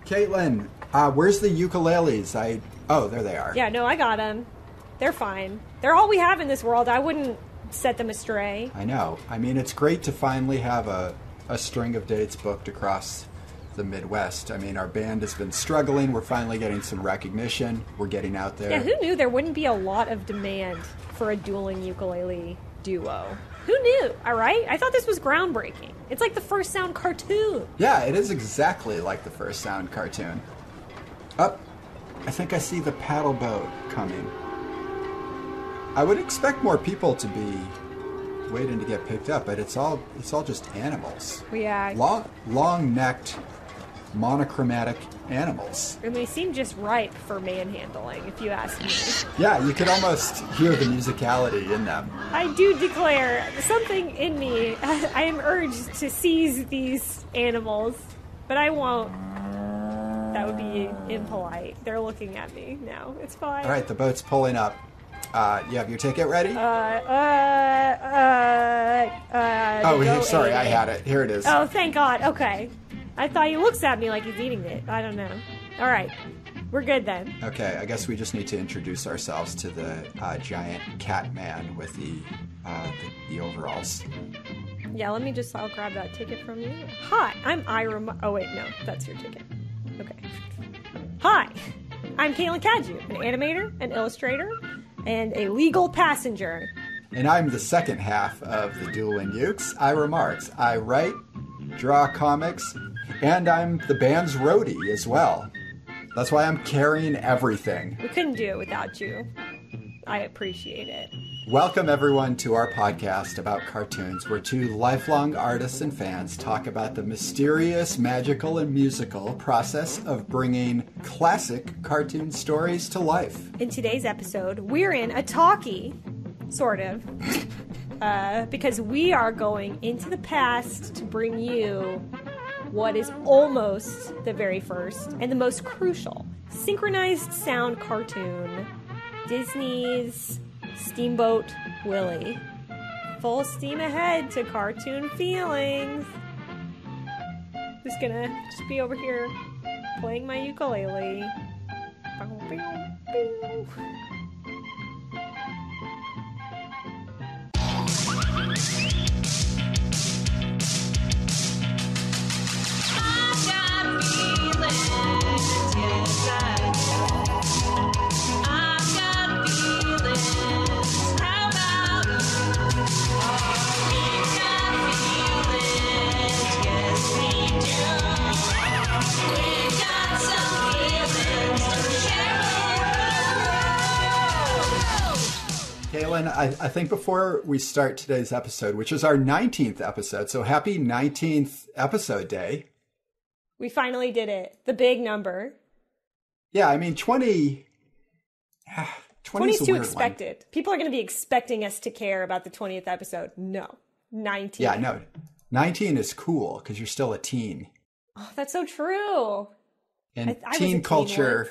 Caitlin, where's the ukuleles? Oh, there they are. Yeah, no, I got them. They're fine. They're all we have in this world. I wouldn't set them astray. I know. I mean, it's great to finally have a string of dates booked across the Midwest. I mean, our band has been struggling. We're finally getting some recognition. We're getting out there. Yeah, who knew there wouldn't be a lot of demand for a dueling ukulele duo? Who knew? All right? I thought this was groundbreaking. It's like the First Sound cartoon. Yeah, it is exactly like the First Sound cartoon. I think I see the paddle boat coming. I would expect more people to be waiting to get picked up, but it's all just animals. Yeah. Long-necked, monochromatic animals. And they seem just ripe for manhandling, if you ask me. Yeah, you could almost hear the musicality in them. I do declare, something in me, I am urged to seize these animals, but I won't. That would be impolite. They're looking at me now. It's fine. All right, the boat's pulling up. You have your ticket ready? Sorry, I had it. Here it is. Oh, thank God. Okay. I thought he looks at me like he's eating it. I don't know. All right. We're good then. Okay, I guess we just need to introduce ourselves to the giant cat man with the overalls. Yeah, I'll grab that ticket from you. Hi, I'm Ira. Oh, wait, no, that's your ticket. Okay. Hi, I'm Caitlin Cadieux, an animator, an illustrator, and a legal passenger. And I'm the second half of the Dueling Ukes, Ira Marcks. I write, draw comics, and I'm the band's roadie as well. That's why I'm carrying everything. We couldn't do it without you. I appreciate it. Welcome, everyone, to our podcast about cartoons, where two lifelong artists and fans talk about the mysterious, magical, and musical process of bringing classic cartoon stories to life. In today's episode, we're in a talkie, sort of, because we are going into the past to bring you what is almost the very first and the most crucial synchronized sound cartoon, Disney's Steamboat Willie. Full steam ahead to cartoon feelings. Just gonna be over here playing my ukulele. Caitlin, I think before we start today's episode, which is our 19th episode, so happy 19th episode day. We finally did it. The big number. Yeah, I mean, 20 is too expected. One. People are going to be expecting us to care about the 20th episode. No. 19. Yeah, no. 19 is cool because you're still a teen. Oh, that's so true. And teen culture.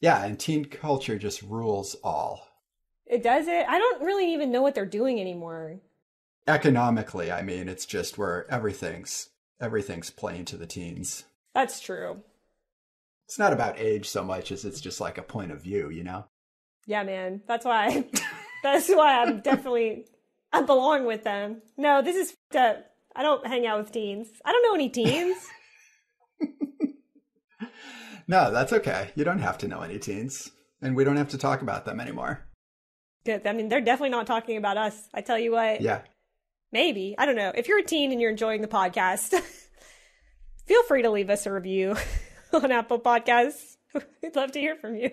Yeah, and teen culture just rules all. It does it? I don't really even know what they're doing anymore. Economically, I mean, it's just where everything's playing to the teens. That's true. It's not about age so much as it's just like a point of view, you know? Yeah, man. That's why I belong with them. No, this is f***ed up. I don't hang out with teens. I don't know any teens. No, that's okay. You don't have to know any teens. And we don't have to talk about them anymore. Good. I mean, they're definitely not talking about us. I tell you what. Yeah. Maybe. I don't know. If you're a teen and you're enjoying the podcast, feel free to leave us a review on Apple Podcasts. We'd love to hear from you.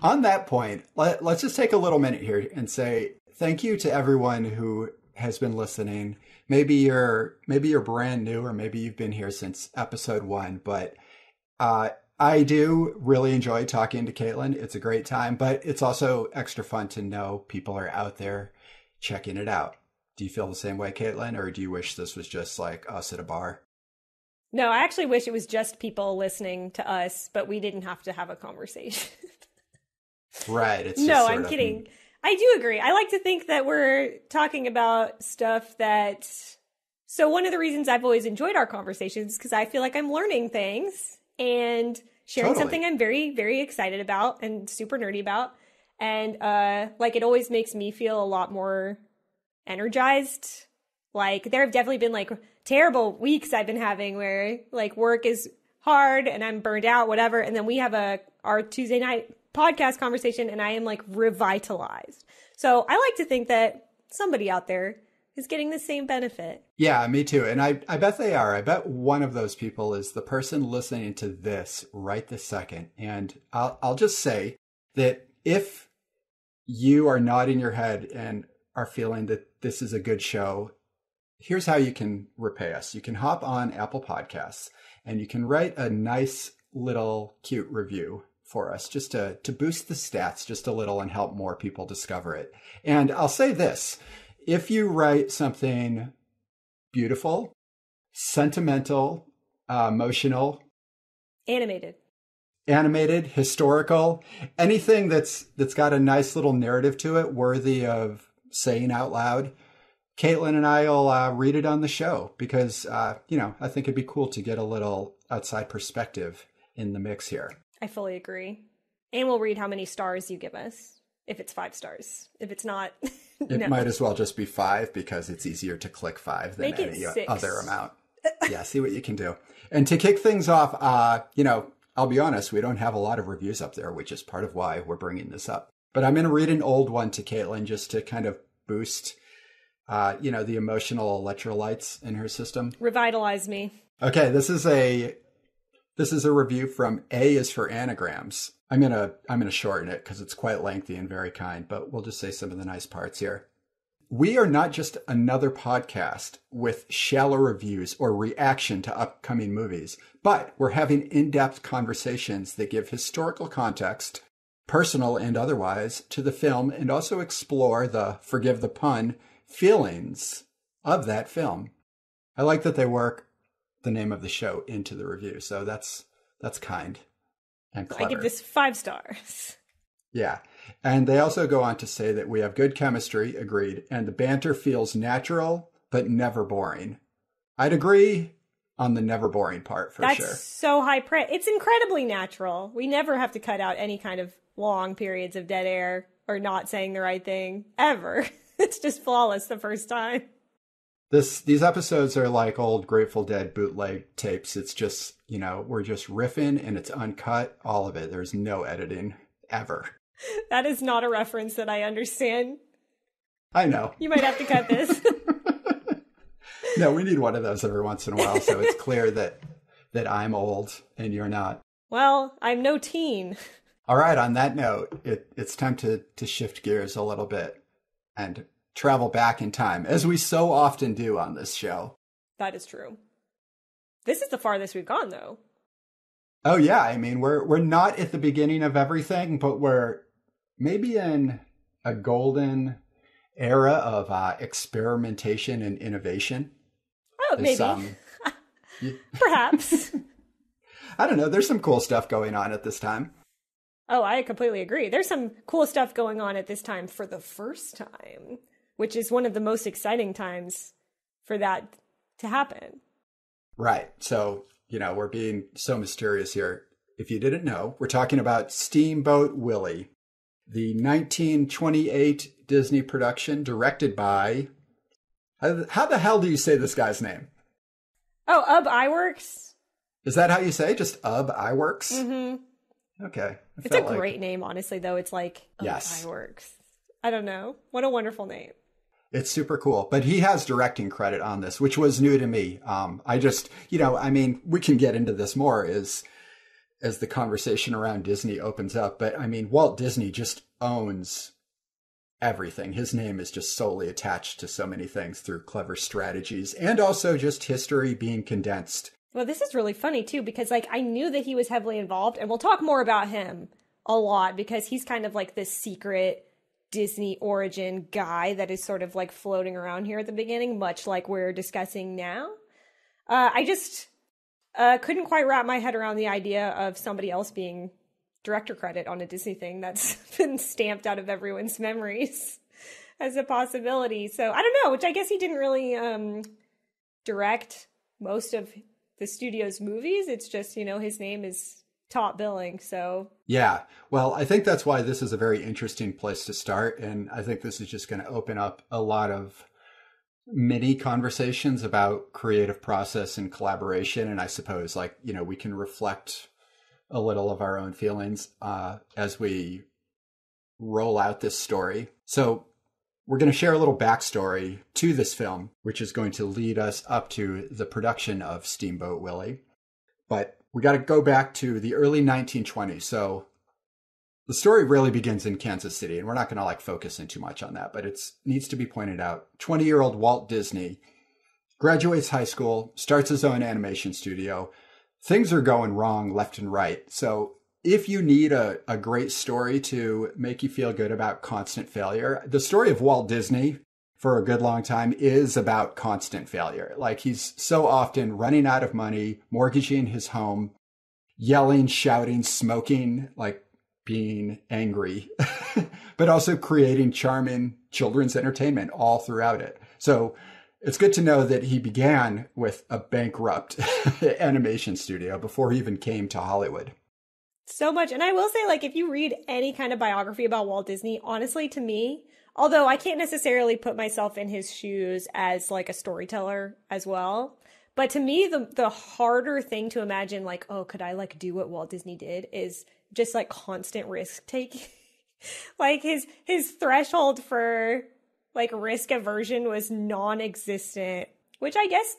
On that point, let's just take a little minute here and say thank you to everyone who has been listening. Maybe you're brand new, or maybe you've been here since episode 1, but I do really enjoy talking to Caitlin. It's a great time, but it's also extra fun to know people are out there checking it out. Do you feel the same way, Caitlin, or do you wish this was just like us at a bar? No, I actually wish it was just people listening to us, but we didn't have to have a conversation. Right. It's no, I'm kidding. I do agree. I like to think that we're talking about stuff that So one of the reasons I've always enjoyed our conversations is because I feel like I'm learning things and sharing something I'm very, very excited about and super nerdy about. And like it always makes me feel a lot more energized. Like there have definitely been like terrible weeks I've been having where like work is hard and I'm burned out, whatever. And then we have our Tuesday night podcast conversation and I am like revitalized. So I like to think that somebody out there is getting the same benefit. Yeah, me too. And I bet they are. I bet one of those people is the person listening to this right this second. And I'll just say that if you are nodding your head and are feeling that this is a good show, here's how you can repay us. You can hop on Apple Podcasts and you can write a nice little cute review for us just to boost the stats just a little and help more people discover it. And I'll say this, if you write something beautiful, sentimental, emotional, animated, historical, anything that's got a nice little narrative to it worthy of saying out loud, Caitlin and I will read it on the show because, I think it'd be cool to get a little outside perspective in the mix here. I fully agree. And we'll read how many stars you give us. If it's 5 stars. If it's not, it might as well just be 5 because it's easier to click 5 than any 6. other amount. Yeah, see what you can do. And to kick things off, I'll be honest, we don't have a lot of reviews up there, which is part of why we're bringing this up. But I'm going to read an old one to Caitlin just to kind of boost, the emotional electrolytes in her system. Revitalize me. Okay, this is a review from A is for Anagrams. I'm gonna shorten it because it's quite lengthy and very kind, but we'll just say some of the nice parts here. We are not just another podcast with shallow reviews or reaction to upcoming movies, but we're having in-depth conversations that give historical context, personal and otherwise, to the film and also explore the, forgive the pun, feelings of that film. I like that they work the name of the show into the review, so that's kind and clever. I give this 5 stars. Yeah. And they also go on to say that we have good chemistry, agreed, and the banter feels natural, but never boring. I'd agree on the never boring part for sure. That's so high praise. It's incredibly natural. We never have to cut out any kind of long periods of dead air or not saying the right thing, ever. It's just flawless the first time. These episodes are like old Grateful Dead bootleg tapes. It's just, we're just riffing and it's uncut, all of it. There's no editing ever. That is not a reference that I understand. I know. You might have to cut this. No, we need one of those every once in a while so it's clear that I'm old and you're not. Well, I'm no teen. All right, on that note, it's time to shift gears a little bit and travel back in time, as we so often do on this show. That is true. This is the farthest we've gone, though. Oh, yeah. I mean, we're not at the beginning of everything, but we're maybe in a golden era of experimentation and innovation. Oh, maybe. Perhaps. I don't know. There's some cool stuff going on at this time. Oh, I completely agree. There's some cool stuff going on at this time for the first time, which is one of the most exciting times for that to happen. Right. So, we're being so mysterious here. If you didn't know, we're talking about Steamboat Willie, the 1928 Disney production directed by... How the hell do you say this guy's name? Oh, Iwerks. Is that how you say it? Just Iwerks? Mm-hmm. Okay. It's a great name, honestly, though. It's like, yes. Iwerks. I don't know. What a wonderful name. It's super cool. But he has directing credit on this, which was new to me. I just, we can get into this more as the conversation around Disney opens up. But Walt Disney just owns everything. His name is just solely attached to so many things through clever strategies and also just history being condensed. Well, this is really funny, too, because I knew that he was heavily involved, and we'll talk more about him a lot because he's kind of like this secret Disney origin guy that is sort of like floating around here at the beginning, much like we're discussing now. I just couldn't quite wrap my head around the idea of somebody else being director credit on a Disney thing that's been stamped out of everyone's memories as a possibility. So I don't know, which I guess he didn't really direct most of the studio's movies. It's just, his name is top billing. So yeah, well, I think that's why this is a very interesting place to start. And I think this is just going to open up a lot of mini conversations about creative process and collaboration. And I suppose we can reflect a little of our own feelings as we roll out this story. So we're going to share a little backstory to this film, which is going to lead us up to the production of Steamboat Willie. But we got to go back to the early 1920s. So the story really begins in Kansas City, and we're not going to focus in too much on that, but it needs to be pointed out. 20-year-old Walt Disney graduates high school, starts his own animation studio. Things are going wrong left and right. So if you need a great story to make you feel good about constant failure, the story of Walt Disney for a good long time is about constant failure. He's so often running out of money, mortgaging his home, yelling, shouting, smoking, being angry, but also creating charming children's entertainment all throughout it. So it's good to know that he began with a bankrupt animation studio before he even came to Hollywood. So much. And I will say, if you read any kind of biography about Walt Disney, honestly, to me, although I can't necessarily put myself in his shoes as a storyteller as well, but to me, the harder thing to imagine, could I do what Walt Disney did, is just constant risk taking. his threshold for risk aversion was non-existent, which I guess,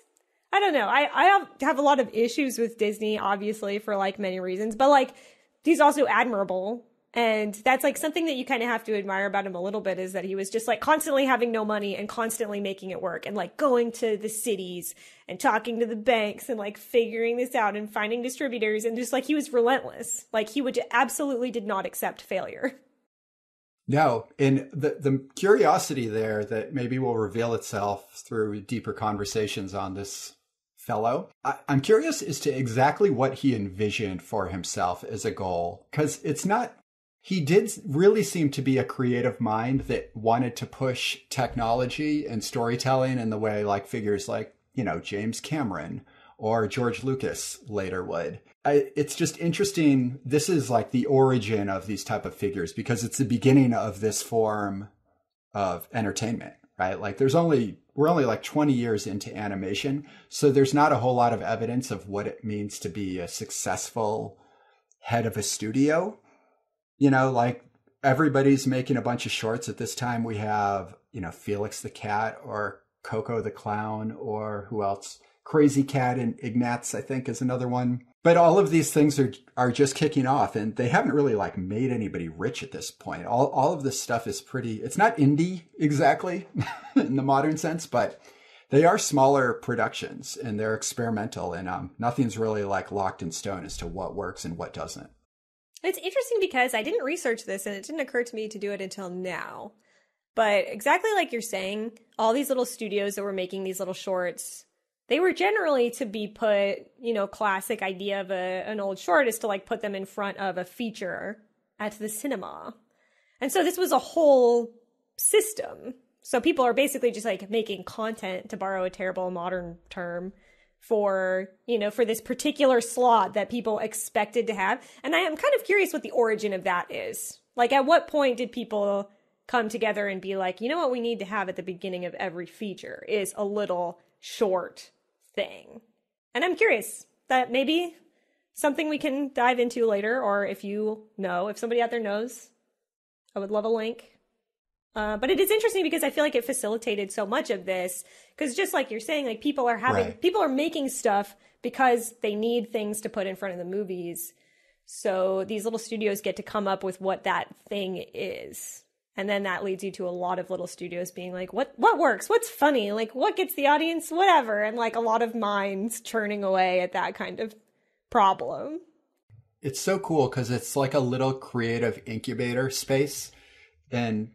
I don't know. I have a lot of issues with Disney, obviously, for many reasons, but he's also admirable. And that's something that you kind of have to admire about him a little bit, is that he was just constantly having no money and constantly making it work, and going to the cities and talking to the banks and figuring this out and finding distributors, and just he was relentless. He absolutely did not accept failure. No. And the curiosity there that maybe will reveal itself through deeper conversations on this fellow, I'm curious as to exactly what he envisioned for himself as a goal, because he did really seem to be a creative mind that wanted to push technology and storytelling in the way figures James Cameron or George Lucas later would. It's just interesting. This is the origin of these type of figures, because it's the beginning of this form of entertainment, right? We're only 20 years into animation, so there's not a whole lot of evidence of what it means to be a successful head of a studio. Everybody's making a bunch of shorts at this time. We have, Felix the Cat or Coco the Clown, or who else? Crazy Cat and Ignatz, I think, is another one. But all of these things are just kicking off, and they haven't really made anybody rich at this point. All of this stuff is it's not indie exactly in the modern sense, but they are smaller productions and they're experimental, and nothing's really locked in stone as to what works and what doesn't. It's interesting because I didn't research this, and it didn't occur to me to do it until now. But exactly like you're saying, all these little studios that were making these little shorts, they were generally to be put, classic idea of an old short is to put them in front of a feature at the cinema. And so this was a whole system. So people are basically just making content, to borrow a terrible modern term, for this particular slot that people expected to have. And I am kind of curious what the origin of that is. At what point did people come together and be what we need to have at the beginning of every feature is a little short thing. And I'm curious, that maybe something we can dive into later, or if somebody out there knows, I would love a link. But it is interesting because I feel it facilitated so much of this, because just like you're saying, people are making stuff because they need things to put in front of the movies. So these little studios get to come up with what that thing is. And then that leads you to a lot of little studios being what works? What's funny? What gets the audience? Whatever. And a lot of minds churning away at that kind of problem. It's so cool because it's a little creative incubator space. And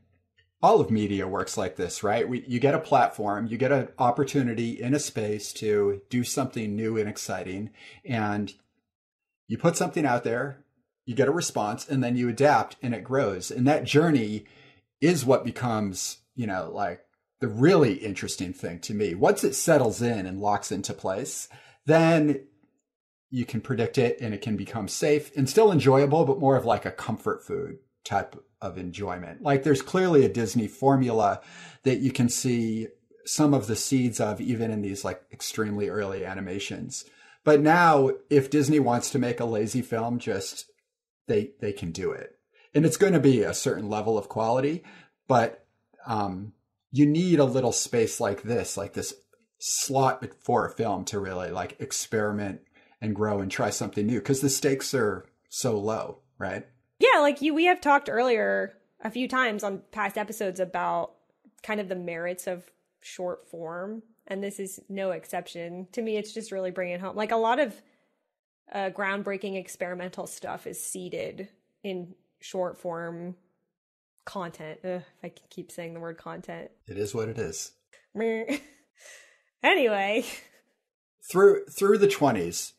all of media works like this, right? You get a platform, you get an opportunity in a space to do something new and exciting. And you put something out there, you get a response, and then you adapt and it grows. And that journey is what becomes, the the really interesting thing to me. Once it settles in and locks into place, then you can predict it and it can become safe and still enjoyable, but more of like a comfort food type of enjoyment. Like there's clearly a Disney formula that you can see some of the seeds of even in these like extremely early animations. But now if Disney wants to make a lazy film, just they can do it. And it's going to be a certain level of quality, but you need a little space like this slot for a film to really like experiment and grow and try something new because the stakes are so low, right? Yeah, like we have talked earlier a few times on past episodes about kind of the merits of short form, and this is no exception. To me, it's just really bringing home. Like a lot of groundbreaking experimental stuff is seeded in short form content. Ugh, if I can keep saying the word content. It is what it is. Anyway. Through the 20s,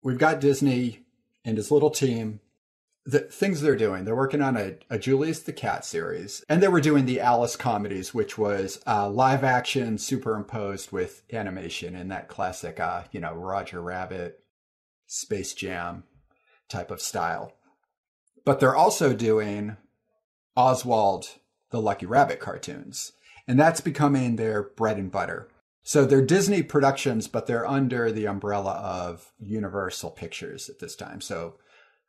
we've got Disney and his little team. The things they're doing, they're working on a Julius the Cat series. And they were doing the Alice comedies, which was live action superimposed with animation in that classic, Roger Rabbit, Space Jam type of style. But they're also doing Oswald the Lucky Rabbit cartoons. And that's becoming their bread and butter. So they're Disney productions, but they're under the umbrella of Universal Pictures at this time. So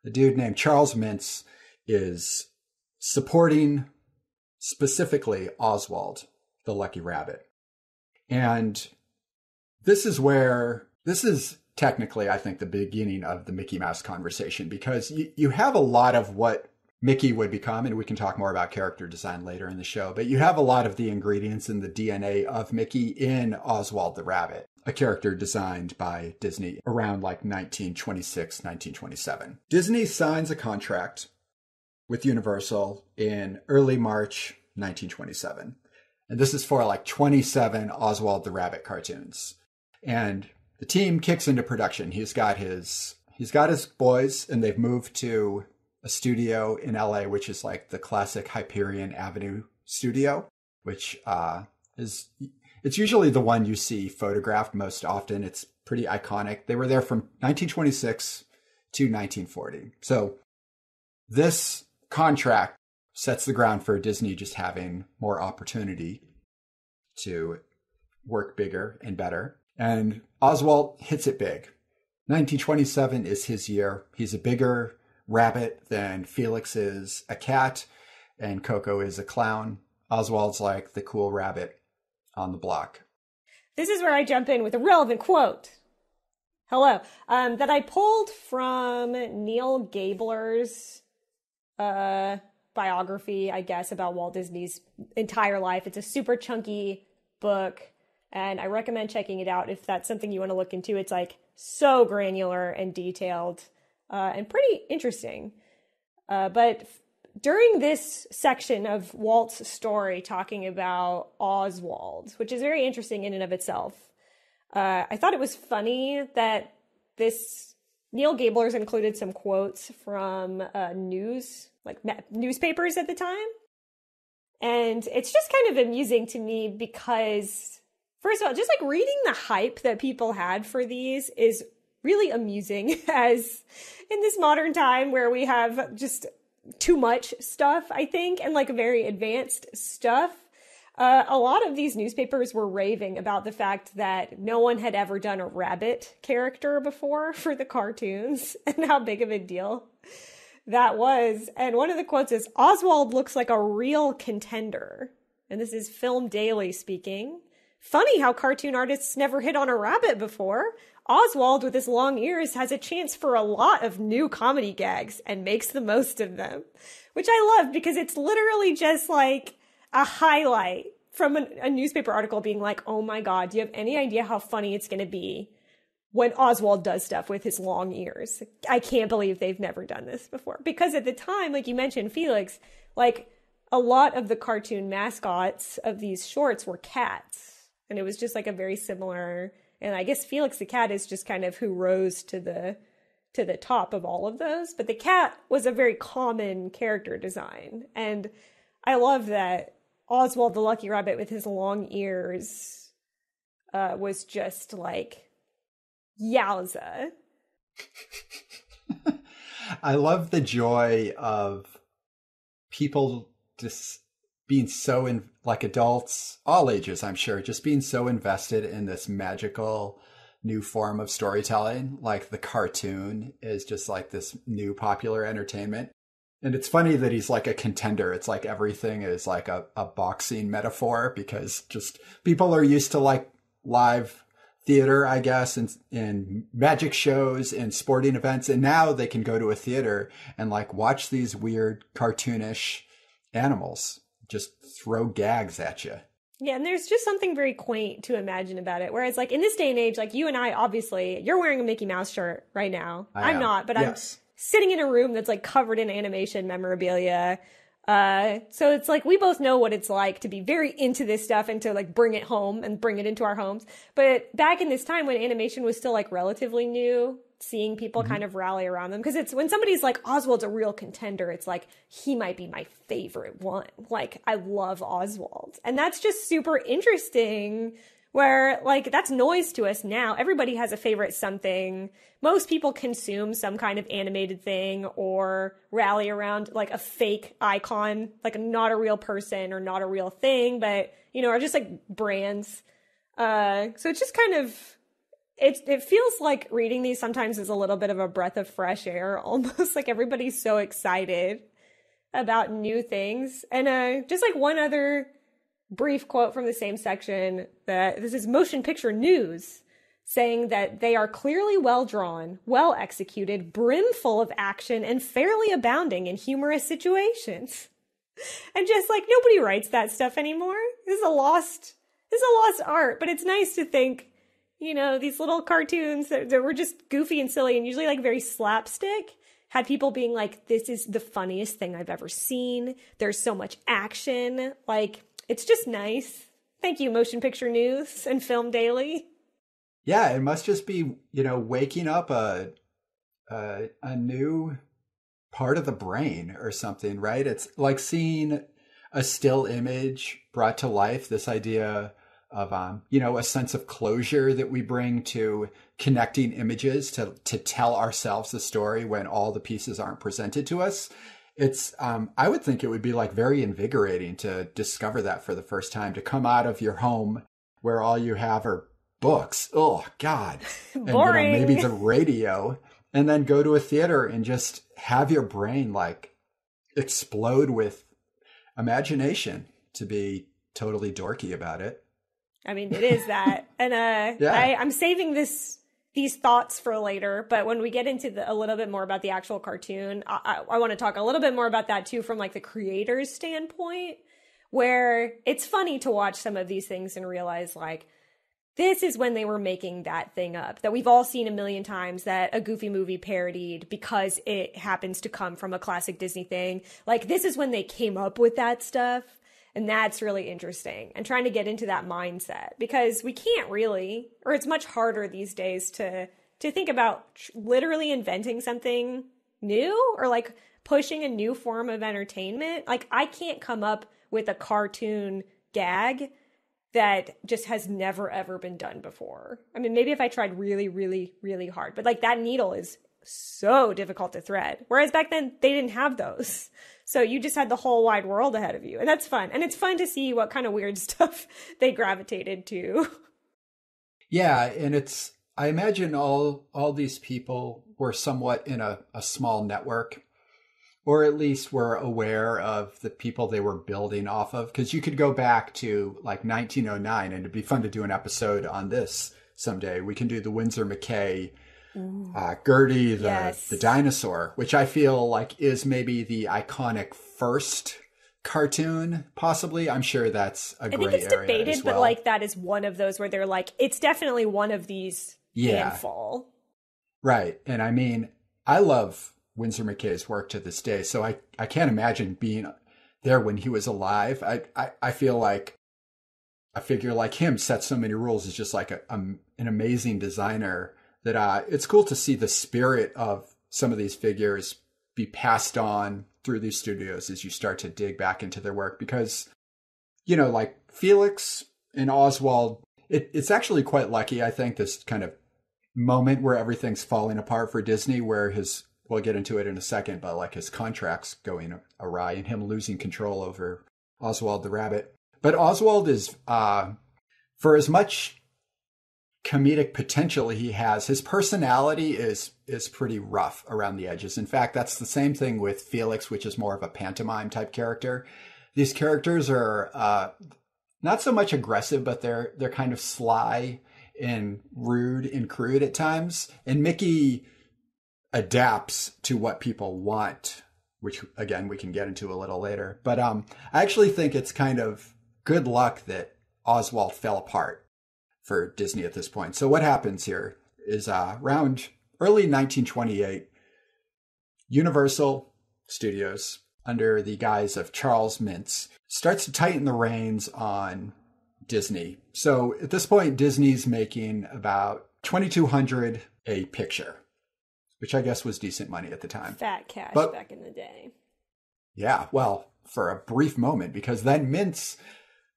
the dude named Charles Mintz is supporting specifically Oswald the Lucky Rabbit. And this is technically, I think, the beginning of the Mickey Mouse conversation, because you have a lot of what Mickey would become, and we can talk more about character design later in the show, but you have a lot of the ingredients in the DNA of Mickey in Oswald the Rabbit, a character designed by Disney around like 1926, 1927. Disney signs a contract with Universal in early March 1927. And this is for like 27 Oswald the Rabbit cartoons. And the team kicks into production. He's got his boys, and they've moved to a studio in LA, which is like the classic Hyperion Avenue studio, which it's usually the one you see photographed most often. It's pretty iconic. They were there from 1926 to 1940. So this contract sets the ground for Disney just having more opportunity to work bigger and better. And Oswald hits it big. 1927 is his year. He's a bigger rabbit than Felix is a cat, and Coco is a clown. Oswald's like the cool rabbit on the block. This is where I jump in with a relevant quote. Hello. That I pulled from Neil Gabler's biography, I guess, about Walt Disney's entire life. It's a super chunky book, and I recommend checking it out if that's something you want to look into. It's like so granular and detailed and pretty interesting. But during this section of Walt's story talking about Oswald, which is very interesting in and of itself, I thought it was funny that Neil Gabler's included some quotes from newspapers at the time. And it's just kind of amusing to me because, first of all, just like reading the hype that people had for these is really amusing, as in this modern time where we have just too much stuff, I think, and like very advanced stuff. A lot of these newspapers were raving about the fact that no one had ever done a rabbit character before for the cartoons and how big of a deal that was. And one of the quotes is, "Oswald looks like a real contender." And this is Film Daily speaking. "Funny how cartoon artists never hit on a rabbit before. Oswald, with his long ears, has a chance for a lot of new comedy gags and makes the most of them." Which I love, because it's literally just like a highlight from a newspaper article being like, oh my God, do you have any idea how funny it's going to be when Oswald does stuff with his long ears? I can't believe they've never done this before. Because at the time, like you mentioned, Felix, like a lot of the cartoon mascots of these shorts were cats. And it was just like a very similar... And I guess Felix the cat is just kind of who rose to the top of all of those. But the cat was a very common character design. And I love that Oswald the Lucky Rabbit with his long ears was just like, yowza. I love the joy of people just being so like adults, all ages, I'm sure, just being so invested in this magical new form of storytelling. Like the cartoon is just like this new popular entertainment. And it's funny that he's like a contender. It's like everything is like a boxing metaphor, because just people are used to like live theater, I guess, and magic shows and sporting events. And now they can go to a theater and like watch these weird cartoonish animals just throw gags at you. Yeah, and there's just something very quaint to imagine about it. Whereas, like, in this day and age, like, you and I, obviously, you're wearing a Mickey Mouse shirt right now. I'm not, but yes. I'm sitting in a room that's, like, covered in animation memorabilia. So it's like, we both know what it's like to be very into this stuff and to, like, bring it home and bring it into our homes. But back in this time when animation was still, like, relatively new, seeing people kind of rally around them. Because it's when somebody's like, Oswald's a real contender, it's like, he might be my favorite one. Like, I love Oswald. And that's just super interesting, where, like, that's noise to us now. Everybody has a favorite something. Most people consume some kind of animated thing or rally around, like, a fake icon, like not a real person or not a real thing, but, you know, are just, like, brands. So it's just kind of... It feels like reading these sometimes is a little bit of a breath of fresh air, almost. Like everybody's so excited about new things. And just like one other brief quote from the same section, that this is Motion Picture News, saying that they are clearly well drawn, well executed, brimful of action, and fairly abounding in humorous situations. And just like nobody writes that stuff anymore. This is a lost art, but it's nice to think, you know, these little cartoons that were just goofy and silly and usually like very slapstick had people being like, this is the funniest thing I've ever seen. There's so much action. Like, it's just nice. Thank you, Motion Picture News and Film Daily. Yeah, it must just be, you know, waking up a new part of the brain or something, right? It's like seeing a still image brought to life, this idea of, you know, a sense of closure that we bring to connecting images to tell ourselves the story when all the pieces aren't presented to us. It's, I would think it would be like very invigorating to discover that for the first time, to come out of your home where all you have are books. Oh, God. And, boring. You know, maybe the radio, and then go to a theater and just have your brain like explode with imagination, to be totally dorky about it. I mean, it is that. And yeah. I'm saving these thoughts for later, but when we get into a little bit more about the actual cartoon, I want to talk a little bit more about that too, from like the creator's standpoint, where it's funny to watch some of these things and realize like, this is when they were making that thing up that we've all seen a million times, that a Goofy movie parodied because it happens to come from a classic Disney thing. Like, this is when they came up with that stuff. And that's really interesting, and trying to get into that mindset, because we can't really, or it's much harder these days to think about literally inventing something new or like pushing a new form of entertainment. Like, I can't come up with a cartoon gag that just has never ever been done before. I mean, maybe if I tried really, really, really hard, but like that needle is so difficult to thread. Whereas back then they didn't have those. So you just had the whole wide world ahead of you. And that's fun. And it's fun to see what kind of weird stuff they gravitated to. Yeah. And I imagine all these people were somewhat in a small network, or at least were aware of the people they were building off of. Because you could go back to like 1909, and it'd be fun to do an episode on this someday. We can do the Winsor McCay, Gertie the dinosaur, which I feel like is maybe the iconic first cartoon, possibly. I'm sure that's a gray area. I think it's debated, as well. But like that is one of those where they're like, it's definitely one of these handful. Right. And I mean, I love Winsor McCay's work to this day, so I can't imagine being there when he was alive. I feel like a figure like him sets so many rules. Is just like an amazing designer. That it's cool to see the spirit of some of these figures be passed on through these studios as you start to dig back into their work, because like Felix and Oswald, it's actually quite lucky, I think, this kind of moment where everything's falling apart for Disney, where we'll get into it in a second, but like his contract's going awry and him losing control over Oswald the rabbit. But Oswald is, for as much comedic potential he has, his personality is pretty rough around the edges. In fact, that's the same thing with Felix, which is more of a pantomime type character. These characters are not so much aggressive, but they're kind of sly and rude and crude at times. And Mickey adapts to what people want, which again we can get into a little later. But I actually think it's kind of good luck that Oswald fell apart for Disney at this point. So what happens here is around early 1928, Universal Studios, under the guise of Charles Mintz, starts to tighten the reins on Disney. So at this point, Disney's making about $2,200 a picture, which I guess was decent money at the time. Fat cash back in the day. Yeah, well, for a brief moment, because then Mintz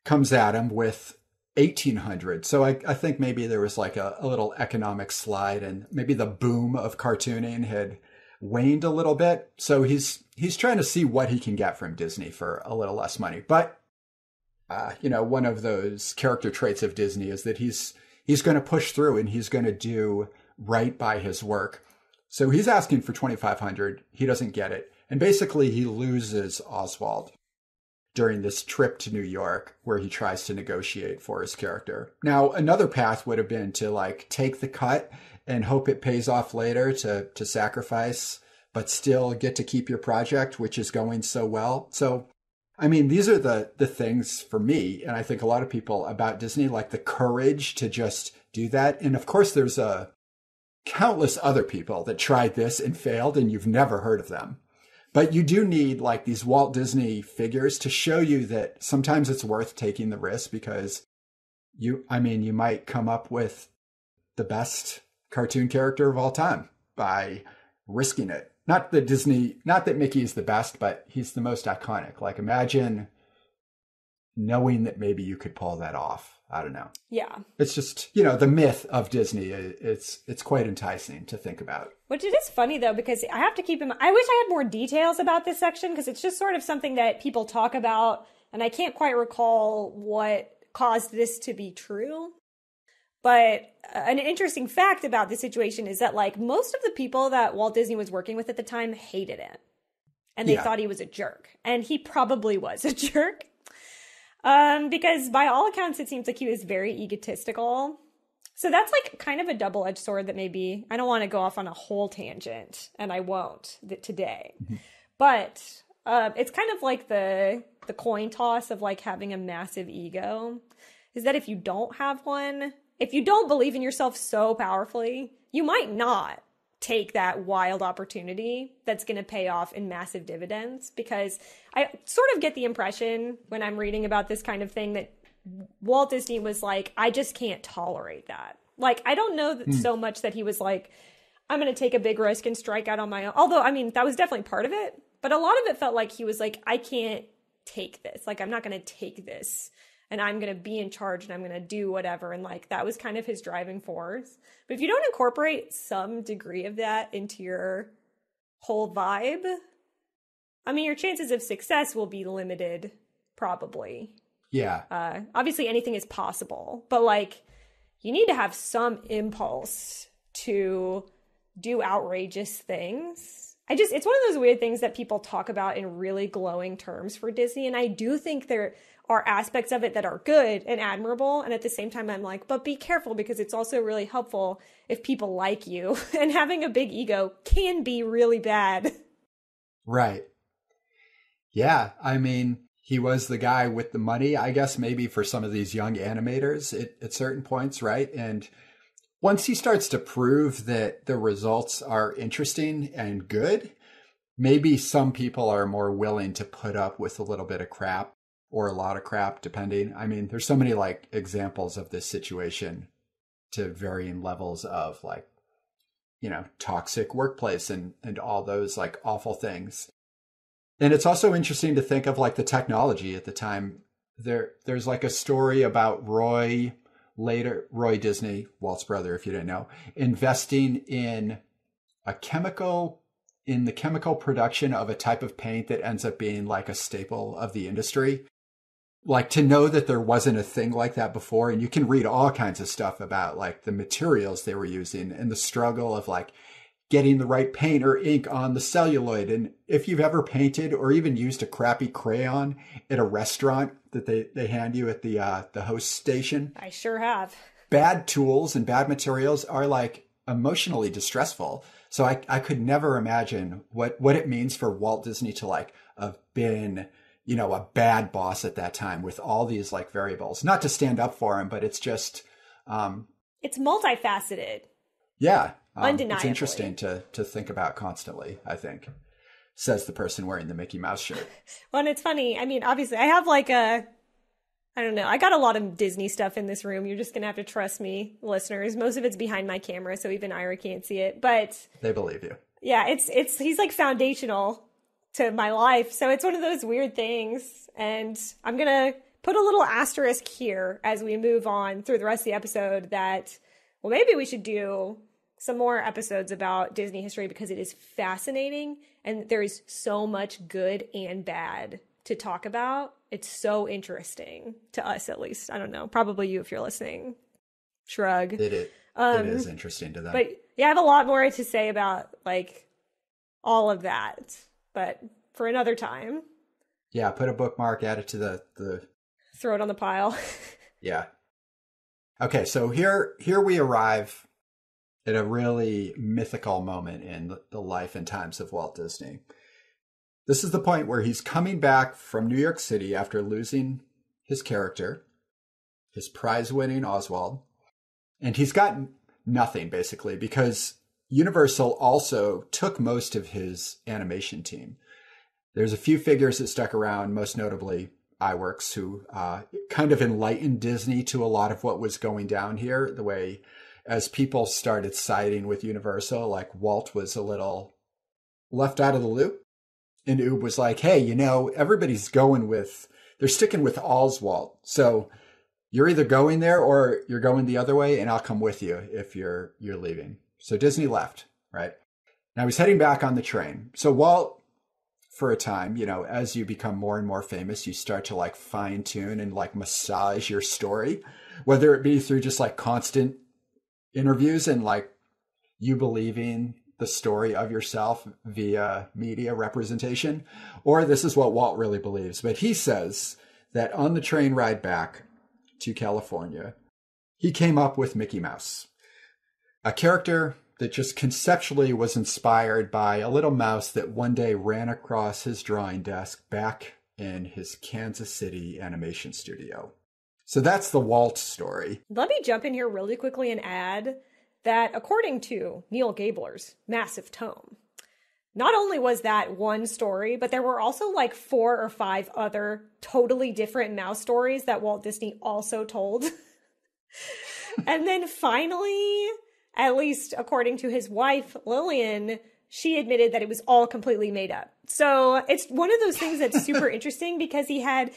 comes at him with $1,800. So I think maybe there was like a little economic slide, and maybe the boom of cartooning had waned a little bit. So he's trying to see what he can get from Disney for a little less money. But one of those character traits of Disney is that he's going to push through and he's going to do right by his work. So he's asking for $2,500. He doesn't get it. And basically he loses Oswald during this trip to New York, where he tries to negotiate for his character. Now, another path would have been to like take the cut and hope it pays off later, to sacrifice, but still get to keep your project, which is going so well. So, I mean, these are the things for me, and I think a lot of people about Disney, like the courage to just do that. And of course, there's countless other people that tried this and failed, and you've never heard of them. But you do need like these Walt Disney figures to show you that sometimes it's worth taking the risk, because you might come up with the best cartoon character of all time by risking it. Not that Mickey is the best, but he's the most iconic. Like, imagine knowing that maybe you could pull that off. I don't know. Yeah. It's just, the myth of Disney. It's quite enticing to think about. Which it is funny, though, because I have to keep in mind, I wish I had more details about this section, because it's just sort of something that people talk about, and I can't quite recall what caused this to be true. But an interesting fact about the situation is that, like, most of the people that Walt Disney was working with at the time hated him. And they thought he was a jerk. And he probably was a jerk. Because by all accounts, it seems like he was very egotistical. So that's like kind of a double-edged sword that maybe, I don't want to go off on a whole tangent, and I won't today. Mm-hmm. But it's kind of like the coin toss of like having a massive ego, is that if you don't have one, if you don't believe in yourself so powerfully, you might not take that wild opportunity that's going to pay off in massive dividends. Because I sort of get the impression when I'm reading about this kind of thing that Walt Disney was like, I just can't tolerate that. Like, I don't know that so much that he was like, I'm going to take a big risk and strike out on my own. Although, I mean, that was definitely part of it. But a lot of it felt like he was like, I can't take this. Like, I'm not going to take this. And I'm going to be in charge and I'm going to do whatever. And like, that was kind of his driving force. But if you don't incorporate some degree of that into your whole vibe, I mean, your chances of success will be limited, probably. Yeah. Obviously anything is possible, but like, you need to have some impulse to do outrageous things. It's one of those weird things that people talk about in really glowing terms for Disney. And I do think there are aspects of it that are good and admirable. And at the same time, I'm like, but be careful, because it's also really helpful if people like you. And having a big ego can be really bad. Right. Yeah. I mean, he was the guy with the money, I guess, maybe for some of these young animators at certain points, right? And once he starts to prove that the results are interesting and good, maybe some people are more willing to put up with a little bit of crap, or a lot of crap, depending. I mean, there's so many like examples of this situation to varying levels of like, toxic workplace and all those like awful things. And it's also interesting to think of like the technology at the time. there's like a story about Roy Disney, Walt's brother, if you didn't know, investing in the chemical production of a type of paint that ends up being like a staple of the industry. Like, to know that there wasn't a thing like that before, and you can read all kinds of stuff about like the materials they were using and the struggle of like getting the right paint or ink on the celluloid. And if you've ever painted or even used a crappy crayon at a restaurant that they hand you at the host station. I sure have. Bad tools and bad materials are like emotionally distressful. So I could never imagine what it means for Walt Disney to like have been, a bad boss at that time with all these like variables. Not to stand up for him, but it's just... it's multifaceted. Yeah. Undeniably. It's interesting to think about constantly, I think, says the person wearing the Mickey Mouse shirt. Well, and it's funny. I mean, obviously, I have like I don't know. I got a lot of Disney stuff in this room. You're just going to have to trust me, listeners. Most of it's behind my camera, so even Ira can't see it. But they believe you. Yeah, he's like foundational to my life. So it's one of those weird things. And I'm going to put a little asterisk here as we move on through the rest of the episode that, well, maybe we should do some more episodes about Disney history because it is fascinating and there is so much good and bad to talk about. It's so interesting to us, at least. I don't know. Probably you if you're listening. Shrug. It is interesting to them. But yeah, I have a lot more to say about like all of that, but for another time. Yeah, put a bookmark, add it to the throw it on the pile. Yeah. Okay, so here we arrive at a really mythical moment in the life and times of Walt Disney. This is the point where he's coming back from New York City after losing his character, his prize-winning Oswald, and he's got nothing, basically, because Universal also took most of his animation team. There's a few figures that stuck around, most notably iWorks, who kind of enlightened Disney to a lot of what was going down here, the way as people started siding with Universal, like Walt was a little left out of the loop. And Oob was like, hey, everybody's they're sticking with Oswald. So you're either going there or you're going the other way, and I'll come with you if you're leaving. So Disney left, right? Now he's heading back on the train. So Walt, for a time, as you become more and more famous, you start to like fine tune and like massage your story, whether it be through just like constant interviews and like you believing the story of yourself via media representation, or this is what Walt really believes. But he says that on the train ride back to California, he came up with Mickey Mouse, a character that just conceptually was inspired by a little mouse that one day ran across his drawing desk back in his Kansas City animation studio. So that's the Walt story. Let me jump in here really quickly and add that according to Neil Gabler's massive tome, not only was that one story, but there were also like 4 or 5 other totally different mouse stories that Walt Disney also told. And then finally, at least according to his wife, Lillian, she admitted that it was all completely made up. So it's one of those things that's super interesting because he had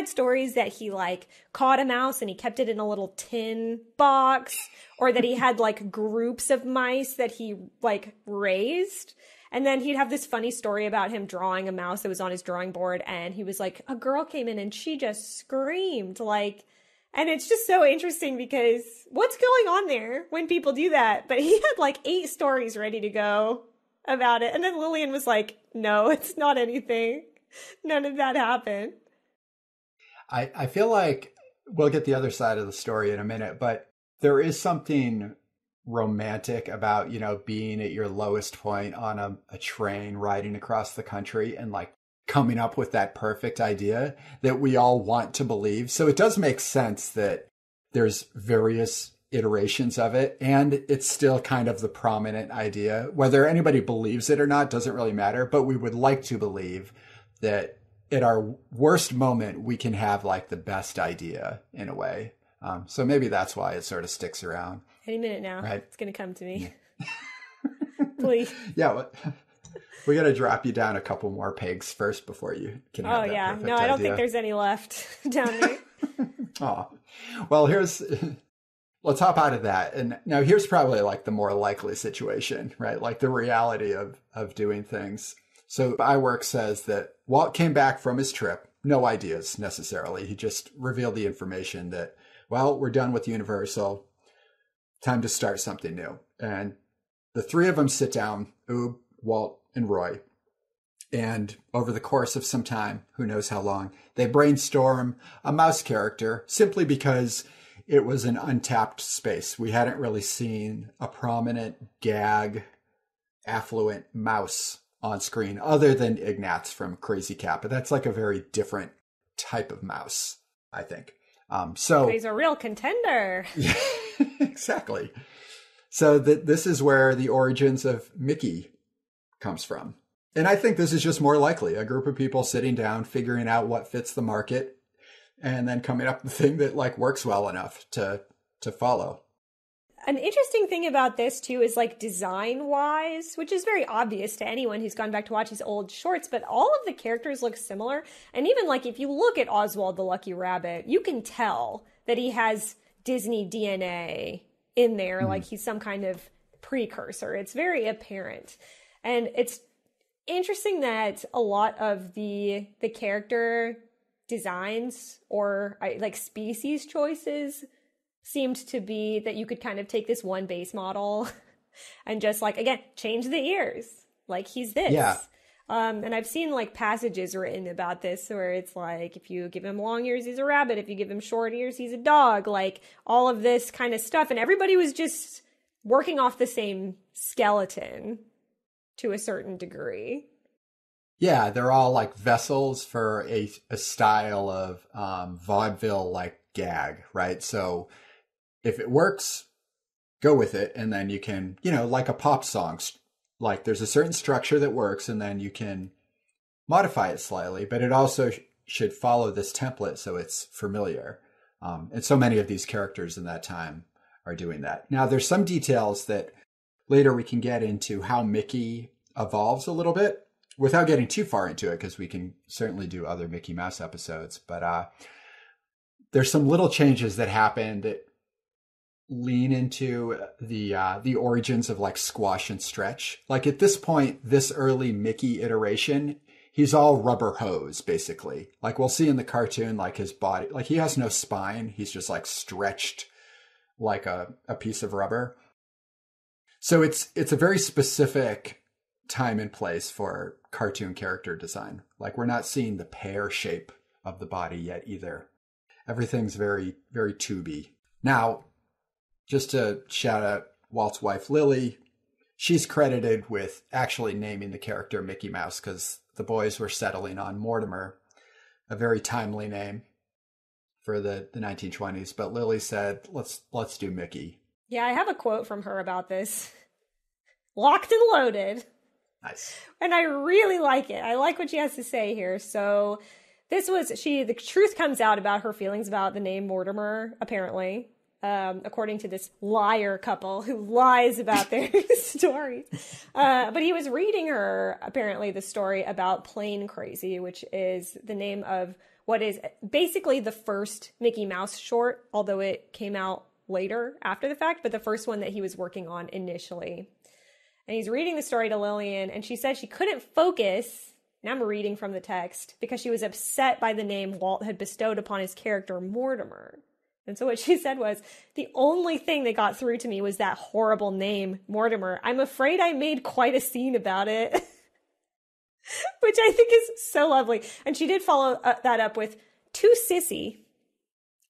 stories that he like caught a mouse and he kept it in a little tin box, or that he had like groups of mice that he like raised. And then he'd have this funny story about him drawing a mouse that was on his drawing board, and he was like, a girl came in and she just screamed like. And it's just so interesting because what's going on there when people do that? But he had like 8 stories ready to go about it. And then Lillian was like, no, it's not anything. None of that happened. I feel like we'll get the other side of the story in a minute, but there is something romantic about, being at your lowest point on a train riding across the country and like coming up with that perfect idea that we all want to believe. So it does make sense that there's various iterations of it, and it's still kind of the prominent idea. Whether anybody believes it or not doesn't really matter, but we would like to believe that at our worst moment, we can have like the best idea in a way. So maybe that's why it sort of sticks around. Any minute now, right? It's going to come to me. Please. Yeah. We got to drop you down a couple more pegs first before you can have that perfect No, I don't idea. think there's any left down there. Oh, well, let's hop out of that. And now here's probably like the more likely situation, right? Like the reality of doing things. So iWork says that Walt came back from his trip, no ideas necessarily. He just revealed the information that, well, we're done with Universal. Time to start something new. And the three of them sit down, Oob, Walt, and Roy. And over the course of some time, who knows how long, they brainstorm a mouse character simply because it was an untapped space. We hadn't really seen a prominent gag, affluent mouse on screen other than Ignatz from Crazy Cat. But that's like a very different type of mouse, I think. So he's a real contender. Exactly. So this is where the origins of Mickey comes from. And I think this is just more likely a group of people sitting down, figuring out what fits the market, and then coming up with the thing that like works well enough to follow. An interesting thing about this too is like design wise, which is very obvious to anyone who's gone back to watch these old shorts, but all of the characters look similar. And even like if you look at Oswald the Lucky Rabbit, you can tell that he has Disney DNA in there, like he's some kind of precursor. It's very apparent. And it's interesting that a lot of the character designs or like species choices seemed to be that you could kind of take this one base model and just like, again, change the ears. Like he's this. Yeah. And I've seen like passages written about this where it's like, if you give him long ears, he's a rabbit. If you give him short ears, he's a dog. Like all of this kind of stuff. And everybody was just working off the same skeleton to a certain degree. Yeah, they're all like vessels for a style of vaudeville like gag, right? So if it works, go with it. And then you can, like a pop song, like there's a certain structure that works and then you can modify it slightly, but it also should follow this template so it's familiar. And so many of these characters in that time are doing that. Now, there's some details that later we can get into how Mickey evolves a little bit without getting too far into it, because we can certainly do other Mickey Mouse episodes. But there's some little changes that happen that lean into the origins of like Squash and Stretch. Like at this point, this early Mickey iteration, he's all rubber hose, basically. Like we'll see in the cartoon, like his body, like he has no spine. He's just like stretched like a piece of rubber. So it's a very specific time and place for cartoon character design. Like we're not seeing the pear shape of the body yet either. Everything's very, very tubey. Now, just to shout out Walt's wife, Lily, she's credited with actually naming the character Mickey Mouse because the boys were settling on Mortimer, a very timely name for the 1920s. But Lily said, let's do Mickey. Yeah, I have a quote from her about this. Locked and loaded. Nice. And I really like it. I like what she has to say here. So the truth comes out about her feelings about the name Mortimer, apparently, according to this liar couple who lies about their story. But he was reading her, apparently, the story about Plain Crazy, which is the name of what is basically the first Mickey Mouse short, although it came out later after the fact, but the first one that he was working on initially. And he's reading the story to Lillian, and she said she couldn't focus, and I'm reading from the text, because she was upset by the name Walt had bestowed upon his character Mortimer. And so what she said was, the only thing that got through to me was that horrible name, Mortimer. I'm afraid I made quite a scene about it. Which I think is so lovely. And she did follow that up with too sissy.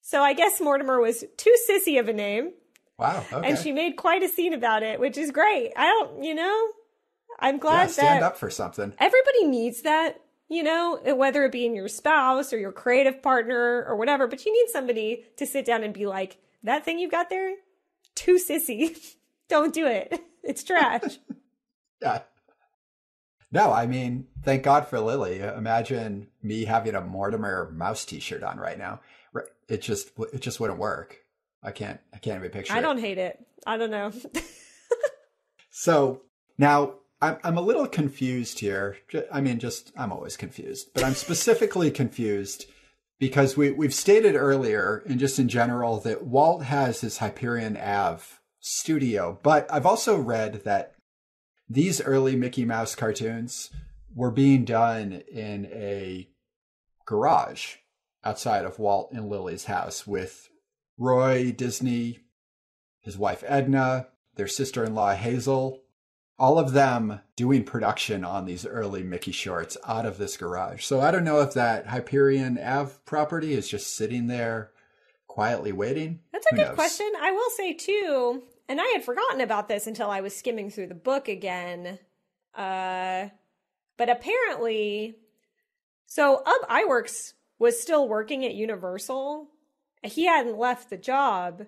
So I guess Mortimer was too sissy of a name. Wow. Okay. And she made quite a scene about it, which is great. I'm glad that stand up for something. Everybody needs that, whether it be in your spouse or your creative partner or whatever, but you need somebody to sit down and be like, that thing you've got there, too sissy. Don't do it. It's trash. Yeah. No, I mean, thank God for Lily. Imagine me having a Mortimer mouse t-shirt on right now. It just wouldn't work. I can't even picture it. I don't hate it. I don't know. So now I'm a little confused here. I mean, I'm always confused, but I'm specifically confused because we've stated earlier and just in general that Walt has his Hyperion Ave studio, but I've also read that these early Mickey Mouse cartoons were being done in a garage outside of Walt and Lily's house with Roy Disney, his wife Edna, their sister-in-law Hazel, all of them doing production on these early Mickey shorts out of this garage. So I don't know if that Hyperion Ave property is just sitting there quietly waiting. That's a good question. I will say too, and I had forgotten about this until I was skimming through the book again. But apparently, so Ub Iwerks was still working at Universal. He hadn't left the job,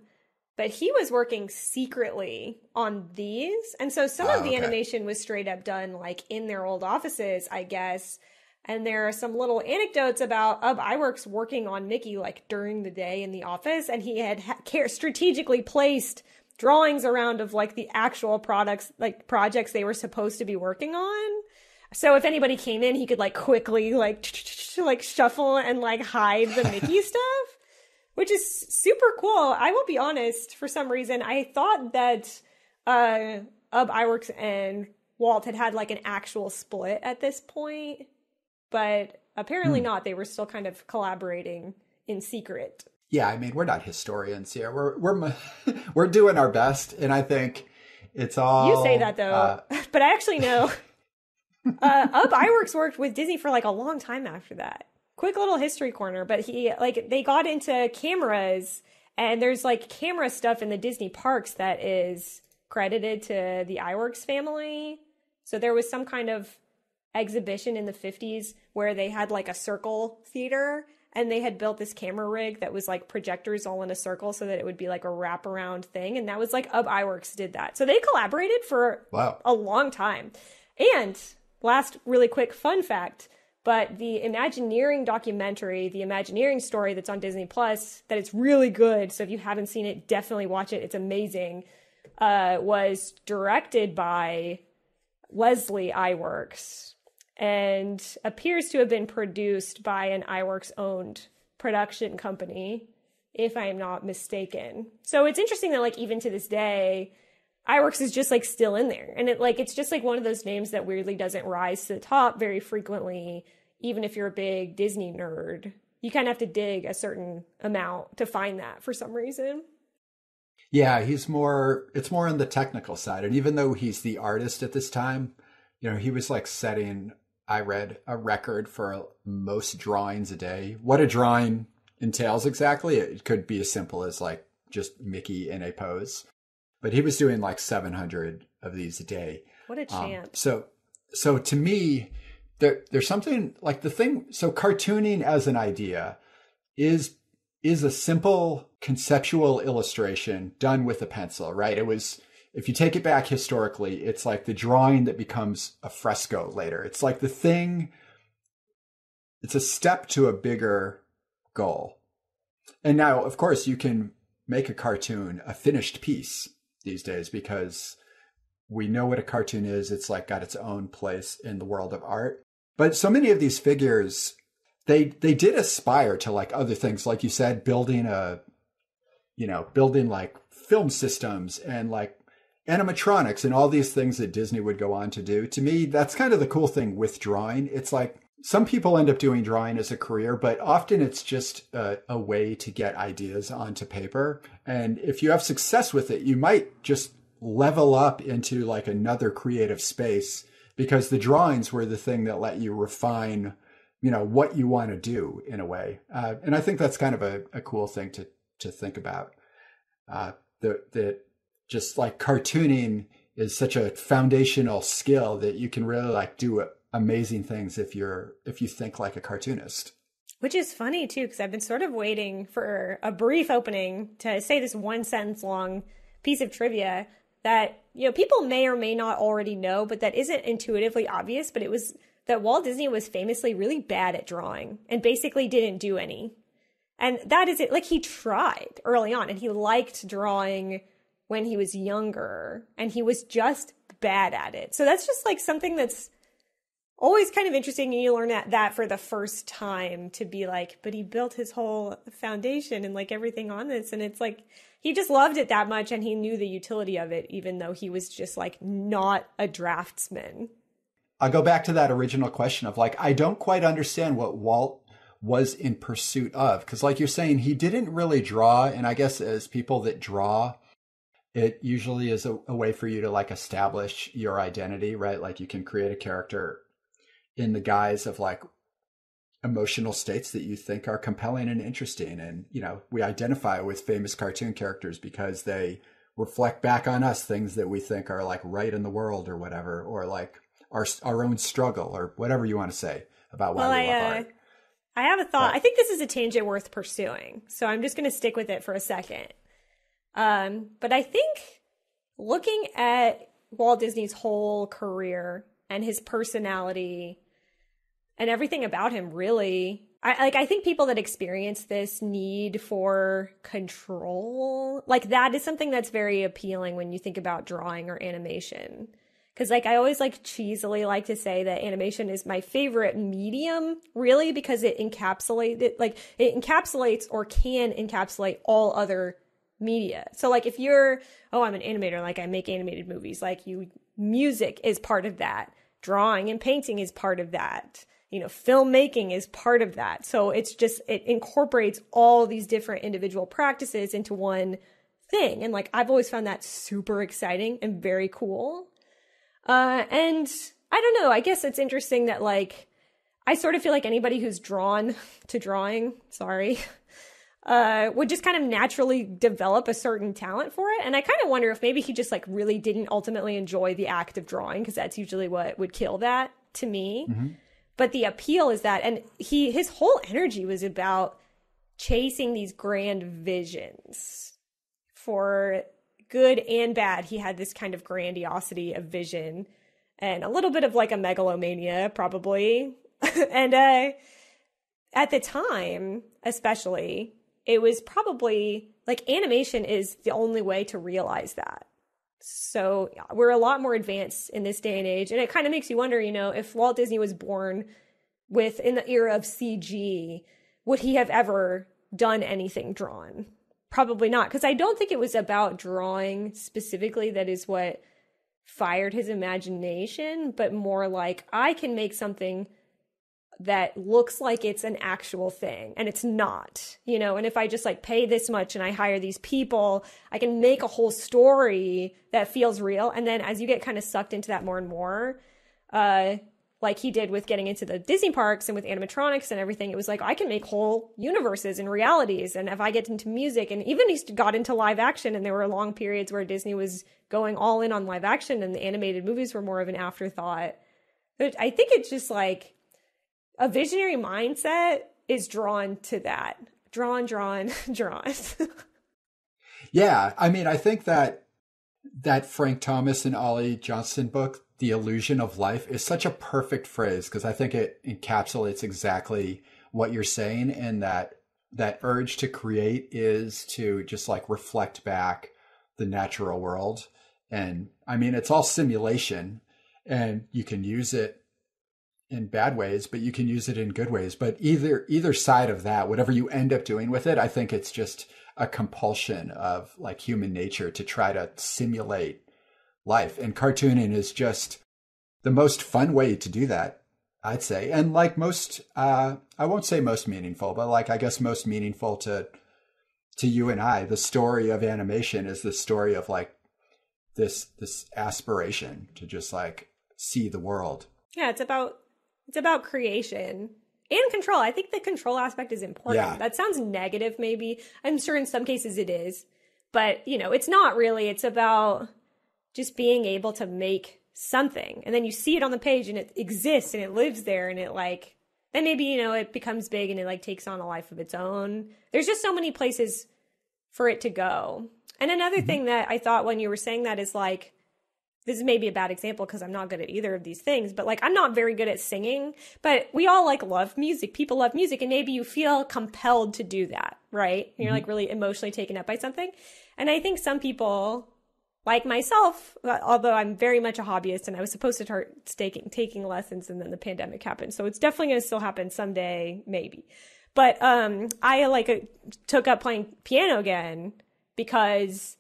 but he was working secretly on these. And so some of the animation was straight up done like in their old offices, I guess. And there are some little anecdotes about Ub Iwerks working on Mickey like during the day in the office. And he had strategically placed drawings around of like the actual projects they were supposed to be working on. So if anybody came in, he could like quickly like shuffle and like hide the Mickey stuff. Which is super cool. I will be honest, for some reason, I thought that Ub Iwerks and Walt had like an actual split at this point. But apparently not. They were still kind of collaborating in secret. Yeah, I mean, we're not historians here. We're doing our best. And I think it's all... You say that, though. But I actually know Ub Iwerks worked with Disney for like a long time after that. Quick little history corner, but they got into cameras, and there's like camera stuff in the Disney parks that is credited to the Iwerks family. So there was some kind of exhibition in the 50s where they had like a circle theater, and they had built this camera rig that was like projectors all in a circle so that it would be like a wraparound thing. And that was like Ub Iwerks did that. So they collaborated for a long time. And last really quick fun fact, but the Imagineering documentary, the Imagineering story that's on Disney Plus, that it's really good. So if you haven't seen it, definitely watch it. It's amazing. Was directed by Leslie Iwerks and appears to have been produced by an Iwerks-owned production company, if I am not mistaken. So it's interesting that like even to this day, Iwerks is just like still in there. And it's just like one of those names that weirdly doesn't rise to the top very frequently, even if you're a big Disney nerd. You kind of have to dig a certain amount to find that for some reason. Yeah, it's more on the technical side. And even though he's the artist at this time, he was like setting, I read, a record for most drawings a day. What a drawing entails exactly. It could be as simple as like just Mickey in a pose. But he was doing like 700 of these a day. What a champ. So to me, there's something like so cartooning as an idea is a simple conceptual illustration done with a pencil, right? It was, if you take it back historically, it's like the drawing that becomes a fresco later. It's like it's a step to a bigger goal. And now, of course, you can make a cartoon a finished piece these days because we know what a cartoon is. It's like got its own place in the world of art. But so many of these figures, they did aspire to like other things, like you said, building like film systems and like animatronics and all these things that Disney would go on to do. To me, that's kind of the cool thing with drawing. It's like some people end up doing drawing as a career, but often it's just a way to get ideas onto paper. And if you have success with it, you might just level up into like another creative space because the drawings were the thing that let you refine, what you want to do in a way. And I think that's kind of a cool thing to think about. That just like cartooning is such a foundational skill that you can really like do amazing things if you think like a cartoonist. Which is funny too, because I've been sort of waiting for a brief opening to say this one sentence long piece of trivia that, people may or may not already know, but that isn't intuitively obvious, but it was that Walt Disney was famously really bad at drawing and basically didn't do any. And that is it. Like he tried early on and he liked drawing when he was younger and he was just bad at it. So that's just like something that's always kind of interesting. And you learn that for the first time, to be like, but he built his whole foundation and like everything on this. And it's like, he just loved it that much, and he knew the utility of it, even though he was just like not a draftsman. I'll go back to that original question of like, I don't quite understand what Walt was in pursuit of. Because like you're saying, he didn't really draw. And I guess as people that draw, it usually is a way for you to like establish your identity, right? Like you can create a character in the guise of like emotional states that you think are compelling and interesting. And, you know, we identify with famous cartoon characters because they reflect back on us things that we think are like right in the world or whatever, or like our own struggle or whatever you want to say about why we love art. I have a thought. I think this is a tangent worth pursuing, so I'm just going to stick with it for a second. But I think looking at Walt Disney's whole career and his personality and everything about him, really, I think people that experience this need for control, like that is something that's very appealing when you think about drawing or animation. Because like I always like cheesily like to say that animation is my favorite medium, really, because it encapsulates or can encapsulate all other media. So like if you're, I'm an animator, like I make animated movies, like music is part of that. Drawing and painting is part of that. You know, filmmaking is part of that. So it incorporates all these different individual practices into one thing. And like, I've always found that super exciting and very cool. And I don't know, I guess it's interesting that like, I sort of feel like anybody who's drawn to drawing, would just kind of naturally develop a certain talent for it. And I kind of wonder if maybe he just like really didn't ultimately enjoy the act of drawing, because that's usually what would kill that to me. Mm-hmm. But the appeal is that, and his whole energy was about chasing these grand visions. For good and bad, he had this kind of grandiosity of vision and a little bit of like a megalomania, probably. And at the time, especially, it was probably like animation is the only way to realize that. So we're a lot more advanced in this day and age. And it kind of makes you wonder, you know, if Walt Disney was born in the era of CG, would he have ever done anything drawn? Probably not. Because I don't think it was about drawing specifically that is what fired his imagination, but more like, I can make something that looks like it's an actual thing, and it's not, you know, and if I just like pay this much and I hire these people, I can make a whole story that feels real. And then as you get kind of sucked into that more and more, like he did with getting into the Disney parks and with animatronics and everything, it was like, I can make whole universes and realities. And if I get into music, and even he got into live action, and there were long periods where Disney was going all in on live action and the animated movies were more of an afterthought. But I think it's just like, a visionary mindset is drawn to that. Drawn. Yeah. I mean, I think that Frank Thomas and Ollie Johnston book, The Illusion of Life, is such a perfect phrase, because I think it encapsulates exactly what you're saying. And that urge to create is to just like reflect back the natural world. And I mean, it's all simulation, and you can use it in bad ways, but you can use it in good ways. But either side of that, whatever you end up doing with it, I think it's just a compulsion of like human nature to try to simulate life. And cartooning is just the most fun way to do that, I'd say. And like most, I won't say most meaningful, but like, I guess most meaningful to you and I, the story of animation is the story of like this aspiration to just like see the world. Yeah, it's about creation and control. I think the control aspect is important. Yeah. That sounds negative, maybe. I'm sure in some cases it is. But, you know, it's not really. It's about just being able to make something. And then you see it on the page and it exists and it lives there, and it like, then maybe, you know, it becomes big and it like takes on a life of its own. There's just so many places for it to go. And another thing that I thought when you were saying that is like, this is maybe a bad example because I'm not good at either of these things, but like, I'm not very good at singing, but we all like love music. People love music, and maybe you feel compelled to do that, right? And you're like really emotionally taken up by something. And I think some people like myself, although I'm very much a hobbyist and I was supposed to start taking lessons and then the pandemic happened. So it's definitely going to still happen someday, maybe. But I took up playing piano again because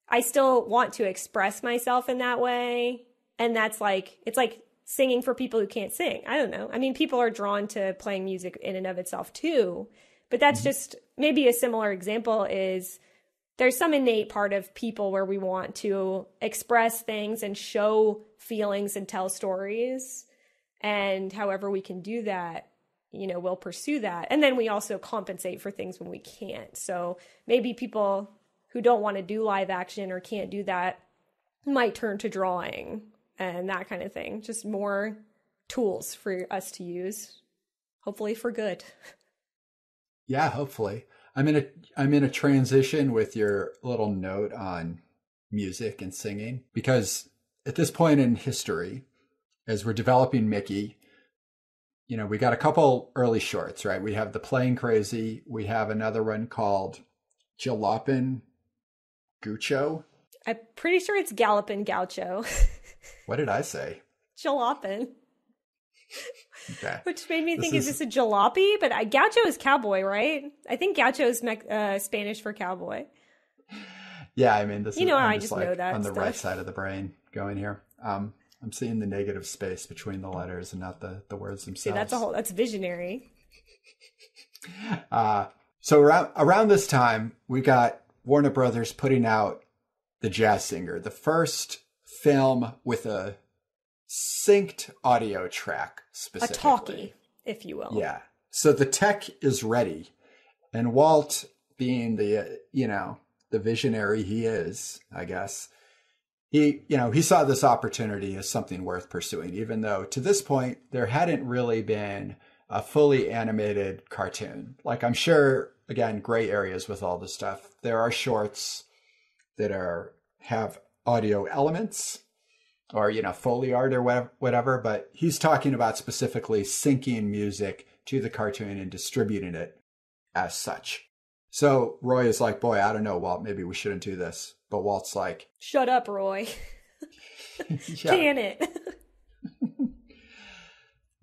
I still want to express myself in that way. And that's like, it's like singing for people who can't sing. I don't know. I mean, people are drawn to playing music in and of itself too. But that's just maybe a similar example is there's some innate part of people where we want to express things and show feelings and tell stories. And however we can do that, you know, we'll pursue that. And then we also compensate for things when we can't. So maybe people who don't want to do live action or can't do that might turn to drawing and that kind of thing. Just more tools for us to use, hopefully for good. Yeah, hopefully. I'm in a transition with your little note on music and singing, because at this point in history, as we're developing Mickey, you know, we got a couple early shorts, right? We have the Playing Crazy. We have another one called Jalopin Gucho. I'm pretty sure it's Gallopin' Gaucho. What did I say? Jalopin. Okay. Which made me think, is this a jalopy? But gaucho is cowboy, right? I think gaucho is Spanish for cowboy. Yeah, I mean, this you know, I'm I just like know that on the stuff. right side of the brain going here. I'm seeing the negative space between the letters and not the words themselves. See, that's visionary. So around this time, we got Warner Brothers putting out The Jazz Singer, the first film with a synced audio track specifically. A talkie, if you will. Yeah. So the tech is ready. And Walt, being the visionary he is, I guess, he saw this opportunity as something worth pursuing, even though to this point there hadn't really been a fully animated cartoon. Like, I'm sure, again, gray areas with all this stuff. There are shorts that have audio elements, or, you know, Foley art or whatever, but he's talking about specifically syncing music to the cartoon and distributing it as such. So Roy is like, boy, I don't know, Walt, maybe we shouldn't do this. But Walt's like, shut up, Roy. Can it?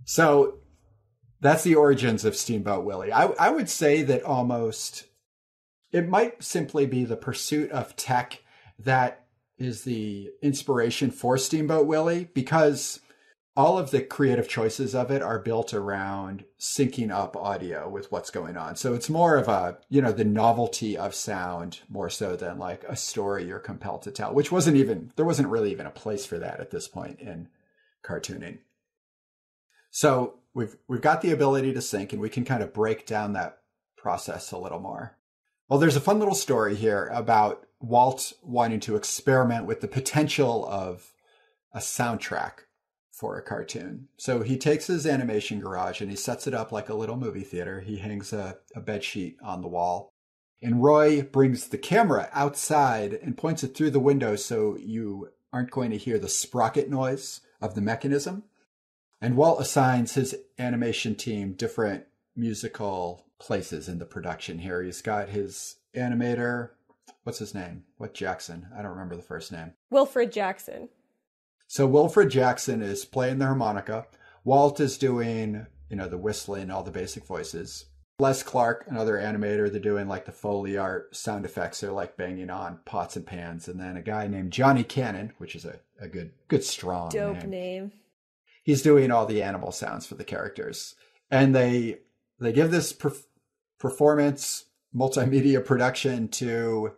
So that's the origins of Steamboat Willie. I would say that almost it might simply be the pursuit of tech that is the inspiration for Steamboat Willie, because all of the creative choices of it are built around syncing up audio with what's going on. So it's more of a, you know, the novelty of sound more so than like a story you're compelled to tell, which there wasn't really even a place for that at this point in cartooning. So we've got the ability to sync, and we can kind of break down that process a little more. Well, there's a fun little story here about Walt wanting to experiment with the potential of a soundtrack for a cartoon. So he takes his animation garage and he sets it up like a little movie theater. He hangs a bed sheet on the wall. And Roy brings the camera outside and points it through the window so you aren't going to hear the sprocket noise of the mechanism. And Walt assigns his animation team different musical places in the production here. He's got his animator, what's his name? What Jackson? I don't remember the first name. Wilfred Jackson. So Wilfred Jackson is playing the harmonica. Walt is doing, you know, the whistling, all the basic voices. Les Clark, another animator, they're doing like the Foley art sound effects. They're like banging on pots and pans. And then a guy named Johnny Cannon, which is a good strong dope name. He's doing all the animal sounds for the characters. And they give this performance multimedia production to,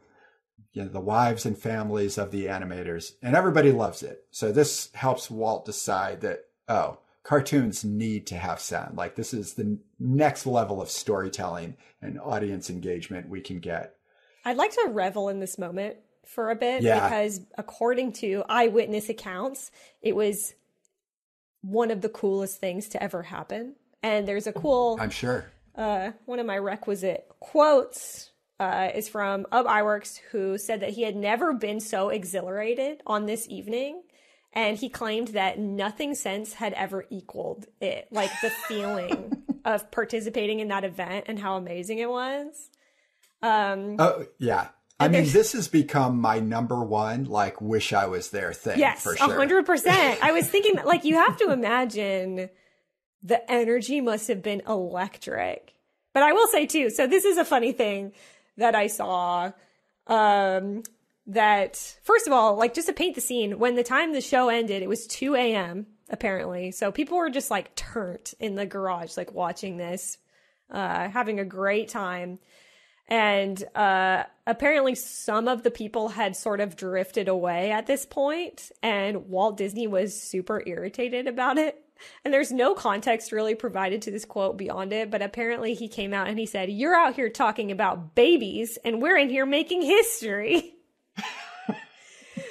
you know, the wives and families of the animators, and everybody loves it. So this helps Walt decide that, oh, cartoons need to have sound. Like, this is the next level of storytelling and audience engagement we can get. I'd like to revel in this moment for a bit, because according to eyewitness accounts, it was one of the coolest things to ever happen. And there's a cool, I'm sure, one of my requisite quotes is from Ub Iwerks, who said that he had never been so exhilarated on this evening. And he claimed that nothing since had ever equaled it. Like, the feeling of participating in that event and how amazing it was. Oh, yeah. I mean, this has become my number one, like, wish I was there thing. Yes, for sure. 100%. I was thinking, like, you have to imagine the energy must have been electric. But I will say, too, so this is a funny thing that I saw, that, first of all, like, just to paint the scene, when the time the show ended, it was 2 a.m., apparently. So people were just, like, turned in the garage, like, watching this, having a great time. And apparently some of the people had sort of drifted away at this point, and Walt Disney was super irritated about it. And there's no context really provided to this quote beyond it, but apparently he came out and he said, "You're out here talking about babies, and we're in here making history."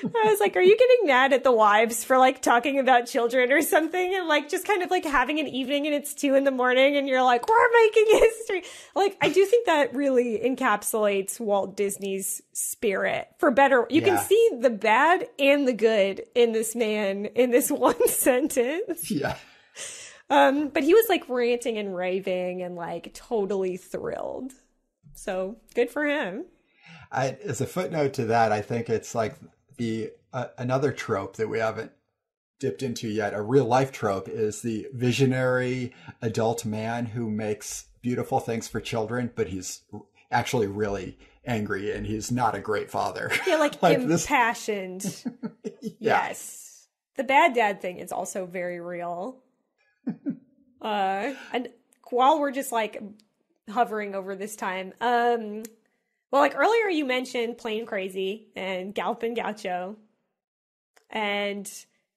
I was like, are you getting mad at the wives for, like, talking about children or something? And, like, just kind of, like, having an evening and it's 2 a.m. and you're like, we're making history. Like, I do think that really encapsulates Walt Disney's spirit, for better. You can see the bad and the good in this man in this one sentence. Yeah. But he was, like, ranting and raving and, like, totally thrilled. So good for him. As a footnote to that, I think it's like another trope that we haven't dipped into yet, a real life trope, is the visionary adult man who makes beautiful things for children, but he's actually really angry and he's not a great father. Yeah, like impassioned. Yes. The bad dad thing is also very real. And while we're just, like, hovering over this time, well, like, earlier you mentioned Plain Crazy and Galopin' Gaucho. And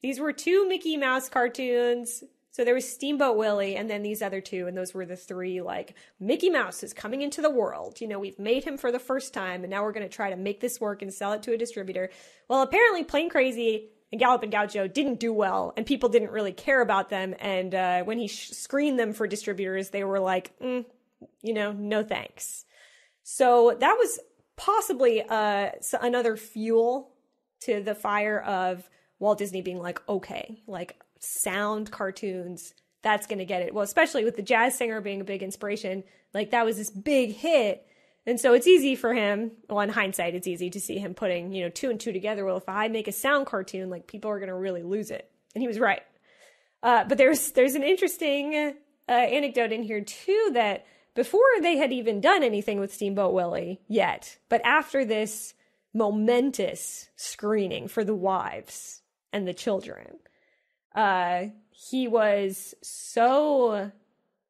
these were 2 Mickey Mouse cartoons. So there was Steamboat Willie and then these other 2. And those were the 3, like, Mickey Mouse is coming into the world. You know, we've made him for the first time, and now we're going to try to make this work and sell it to a distributor. Well, apparently Plain Crazy and Galopin' Gaucho didn't do well, and people didn't really care about them. And when he screened them for distributors, they were like, no thanks. So that was possibly another fuel to the fire of Walt Disney being like, okay, like, sound cartoons, that's going to get it. Well, especially with The Jazz Singer being a big inspiration, like, that was this big hit. And so it's easy for him, well, in hindsight, it's easy to see him putting, 2 and 2 together. Well, if I make a sound cartoon, like, people are going to really lose it. And he was right. But there's an interesting anecdote in here, too, that before they had even done anything with Steamboat Willie yet, but after this momentous screening for the wives and the children,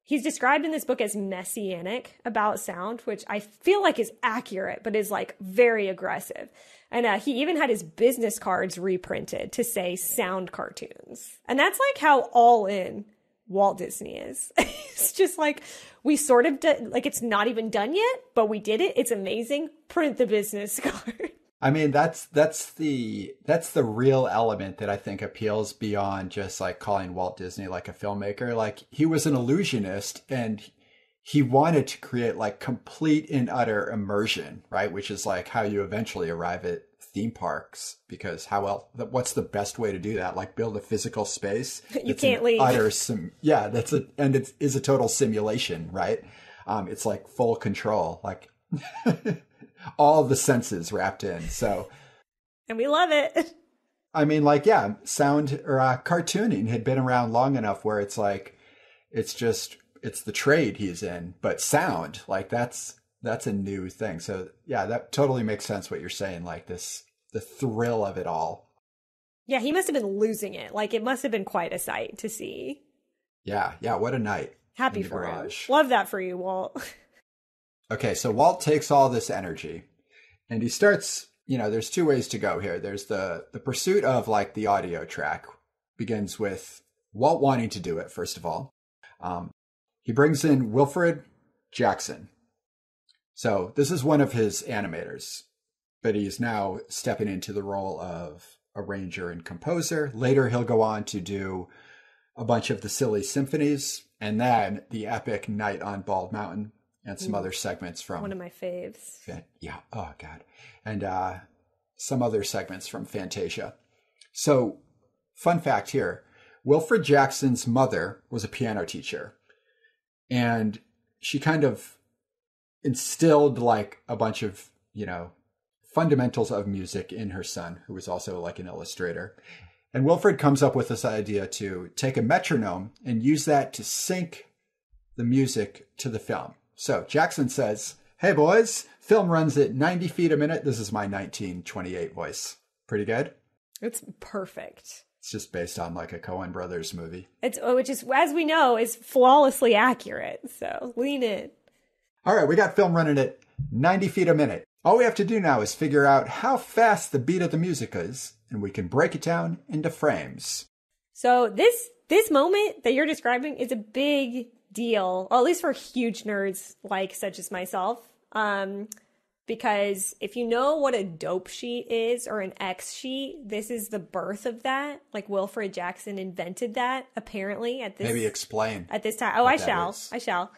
he's described in this book as messianic about sound, which I feel like is accurate, but is, like, very aggressive. And he even had his business cards reprinted to say sound cartoons. And that's, like, how all in Walt Disney is. It's just like, we sort of like, it's not even done yet, but we did it. It's amazing. Print the business card. I mean, that's the real element that I think appeals beyond just, like, calling Walt Disney, like, a filmmaker. Like, he was an illusionist and he wanted to create, like, complete and utter immersion, right? Which is, like, how you eventually arrive at theme parks, because what's the best way to do that? Like, build a physical space. You can't leave. It is a total simulation, right? It's like full control, like all the senses wrapped in. So, and we love it. I mean, like, yeah, sound or cartooning had been around long enough where it's like, it's the trade he's in, but sound, like, that's a new thing. So yeah, that totally makes sense what you're saying. Like, the thrill of it all. Yeah, he must have been losing it. Like, it must have been quite a sight to see. Yeah. What a night. Happy for him. Love that for you, Walt. Okay, so Walt takes all this energy and he starts, there's 2 ways to go here. There's the pursuit of, like, the audio track begins with Walt wanting to do it, first of all. He brings in Wilfred Jackson. So this is one of his animators, but he's now stepping into the role of arranger and composer. Later, he'll go on to do a bunch of the silly symphonies and then the epic Night on Bald Mountain and some other segments from... One of my faves. Yeah. Oh, God. And some other segments from Fantasia. So, fun fact here. Wilfred Jackson's mother was a piano teacher. And she kind of instilled, like, a bunch of, fundamentals of music in her son, who was also like an illustrator. And Wilfred comes up with this idea to take a metronome and use that to sync the music to the film. So Jackson says, "Hey boys, film runs at 90 feet a minute." This is my 1928 voice. Pretty good? It's perfect. It's just based on like a Coen Brothers movie. Which is, as we know, is flawlessly accurate. So lean in. All right, we got film running at 90 feet a minute. All we have to do now is figure out how fast the beat of the music is, and we can break it down into frames. So this moment that you're describing is a big deal, or at least for huge nerds like such as myself. Because if you know what a dope sheet is or an X sheet, this is the birth of that. Like Wilfred Jackson invented that apparently at this. Maybe explain at this time. Oh, I shall.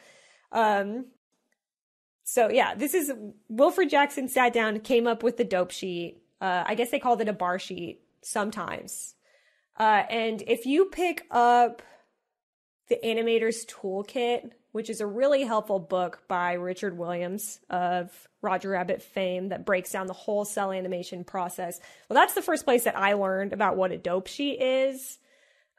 So yeah, this is Wilfred Jackson sat down, came up with the dope sheet. I guess they called it a bar sheet sometimes. And if you pick up the Animator's Toolkit, which is a really helpful book by Richard Williams of Roger Rabbit fame that breaks down the whole cell animation process. Well, that's the first place that I learned about what a dope sheet is.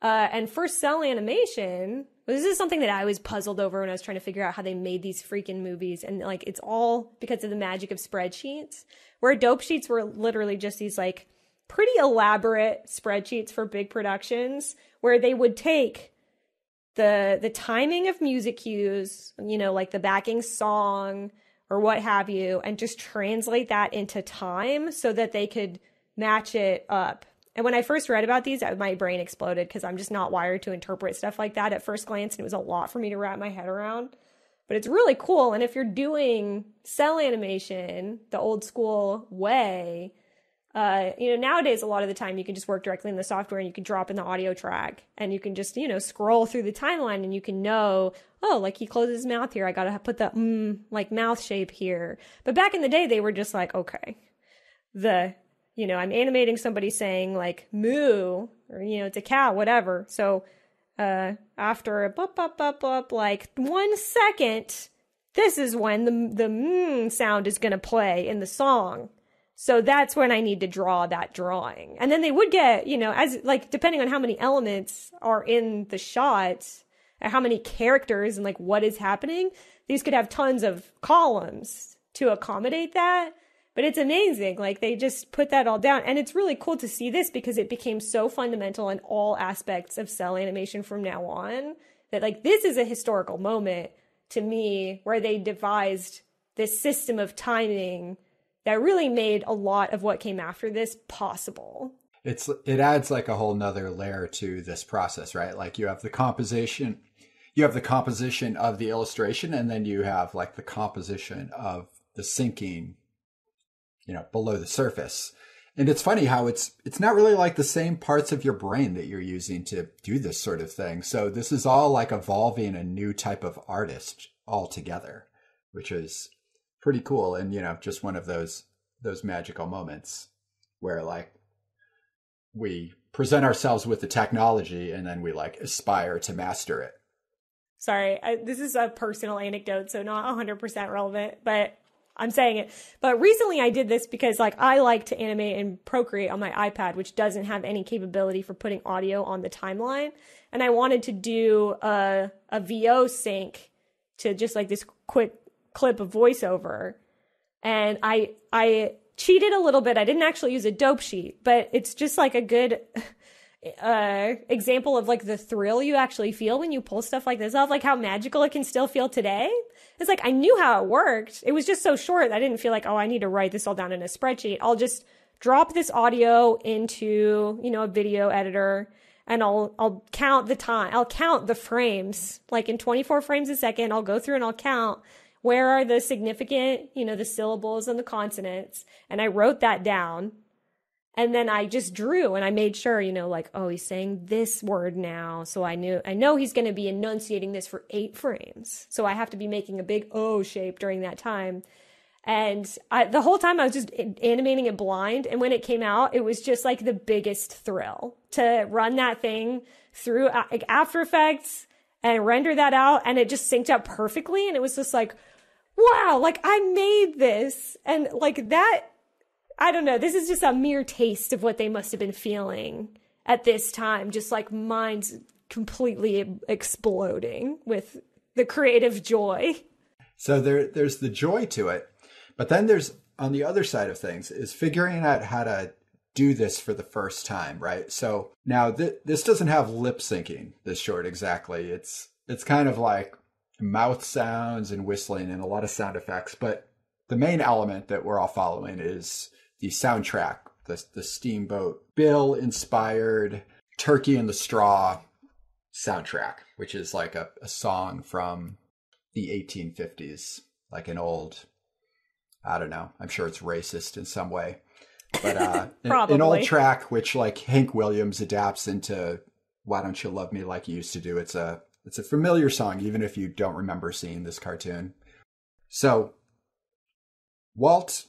And for cell animation, this is something that I was puzzled over when I was trying to figure out how they made these freaking movies. And like, it's all because of the magic of spreadsheets, where dope sheets were literally just these like pretty elaborate spreadsheets for big productions where they would take the timing of music cues, you know, like the backing song or what have you, and just translate that into time so that they could match it up. And when I first read about these, my brain exploded because I'm just not wired to interpret stuff like that at first glance. And it was a lot for me to wrap my head around. But it's really cool. And if you're doing cell animation the old school way, nowadays, a lot of the time you can just work directly in the software and you can drop in the audio track and you can just, scroll through the timeline and you can know, oh, like he closes his mouth here. I got to put the like mouth shape here. But back in the day, they were just like, okay, I'm animating somebody saying like moo or, it's a cow, whatever. So after a bup, like 1 second, this is when the sound is going to play in the song. So that's when I need to draw that drawing. And then they would get, as like, depending on how many elements are in the shot, and how many characters and like what is happening, these could have tons of columns to accommodate that. But it's amazing. Like they just put that all down. And it's really cool to see this because it became so fundamental in all aspects of cell animation from now on that like this is a historical moment to me where they devised this system of timing that really made a lot of what came after this possible. It adds like a whole nother layer to this process, right? Like you have the composition of the illustration, and then you have like the composition of the syncing, below the surface. And it's funny how it's not really like the same parts of your brain that you're using to do this sort of thing. So this is all like evolving a new type of artist altogether, which is pretty cool. And, just one of those magical moments where like we present ourselves with the technology and then we like aspire to master it. Sorry, this is a personal anecdote, so not 100% relevant, but I'm saying it. But recently I did this because like I like to animate and Procreate on my iPad, which doesn't have any capability for putting audio on the timeline. And I wanted to do a VO sync to just like this quick clip of voiceover. And I cheated a little bit. I didn't actually use a dope sheet, but it's just like a good example of like the thrill you actually feel when you pull stuff like this off, like how magical it can still feel today. It's like I knew how it worked. It was just so short. I didn't feel like, oh, I need to write this all down in a spreadsheet. I'll just drop this audio into, a video editor and I'll count the time. I'll count the frames, like in 24 frames a second. I'll go through and I'll count where are the significant, the syllables and the consonants. And I wrote that down. And then I just drew and I made sure, like, oh, he's saying this word now. So I know he's going to be enunciating this for 8 frames. So I have to be making a big O shape during that time. And the whole time I was just animating it blind. And when it came out, it was just like the biggest thrill to run that thing through like After Effects and render that out. And it just synced up perfectly. And it was just like, wow, like I made this. And like that I don't know. This is just a mere taste of what they must have been feeling at this time. Just like minds completely exploding with the creative joy. So there's the joy to it. But then there's, on the other side of things, is figuring out how to do this for the first time, right? So now this doesn't have lip syncing, this short exactly. It's kind of like mouth sounds and whistling and a lot of sound effects. But the main element that we're all following is the soundtrack, the Steamboat Bill inspired Turkey in the Straw soundtrack, which is like a song from the 1850s, like an old, I don't know, I'm sure it's racist in some way, but an old track which like Hank Williams adapts into Why Don't You Love Me Like You Used to Do. It's a familiar song, even if you don't remember seeing this cartoon. So Walt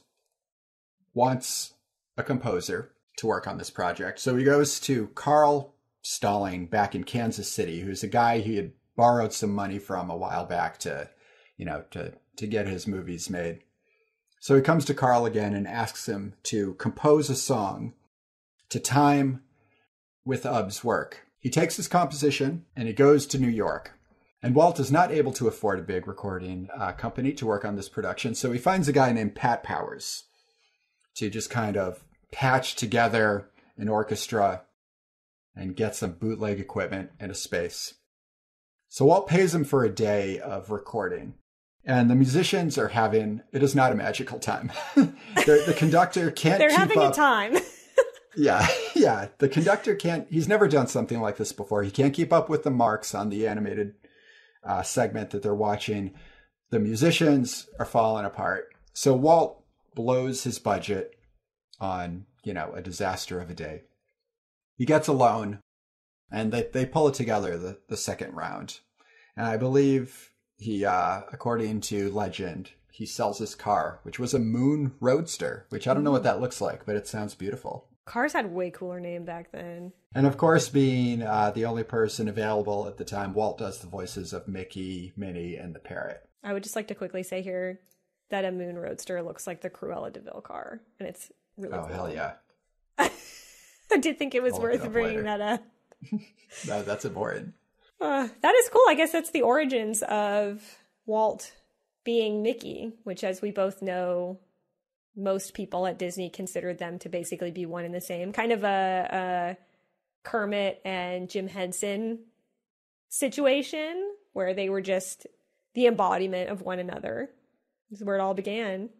wants a composer to work on this project. So he goes to Carl Stalling back in Kansas City, who's a guy he had borrowed some money from a while back to get his movies made. So he comes to Carl again and asks him to compose a song to time with Ub's work. He takes his composition and he goes to New York. And Walt is not able to afford a big recording company to work on this production. So he finds a guy named Pat Powers to just kind of patch together an orchestra and get some bootleg equipment and a space. So Walt pays him for a day of recording. And the musicians are having, it is not a magical time. The conductor can't They're keep having up. a time. Yeah. The conductor can't, he's never done something like this before. He can't keep up with the Marcks on the animated segment that they're watching. The musicians are falling apart. So Walt blows his budget on, a disaster of a day. He gets a loan and they pull it together the second round. And I believe he, according to legend, he sells his car, which was a Moon Roadster, which I don't know what that looks like, but it sounds beautiful. Cars had way cooler name back then. And of course, being the only person available at the time, Walt does the voices of Mickey, Minnie, and the parrot. I would just like to quickly say here that a Moon Roadster looks like the Cruella de Vil car, and it's really cool. Hell yeah. I did think it was worth bringing that up. No, that's important. That is cool. I guess that's the origins of Walt being Mickey, which, as we both know, most people at Disney considered them to basically be one and the same. Kind of a Kermit and Jim Henson situation where they were just the embodiment of one another. This is where it all began.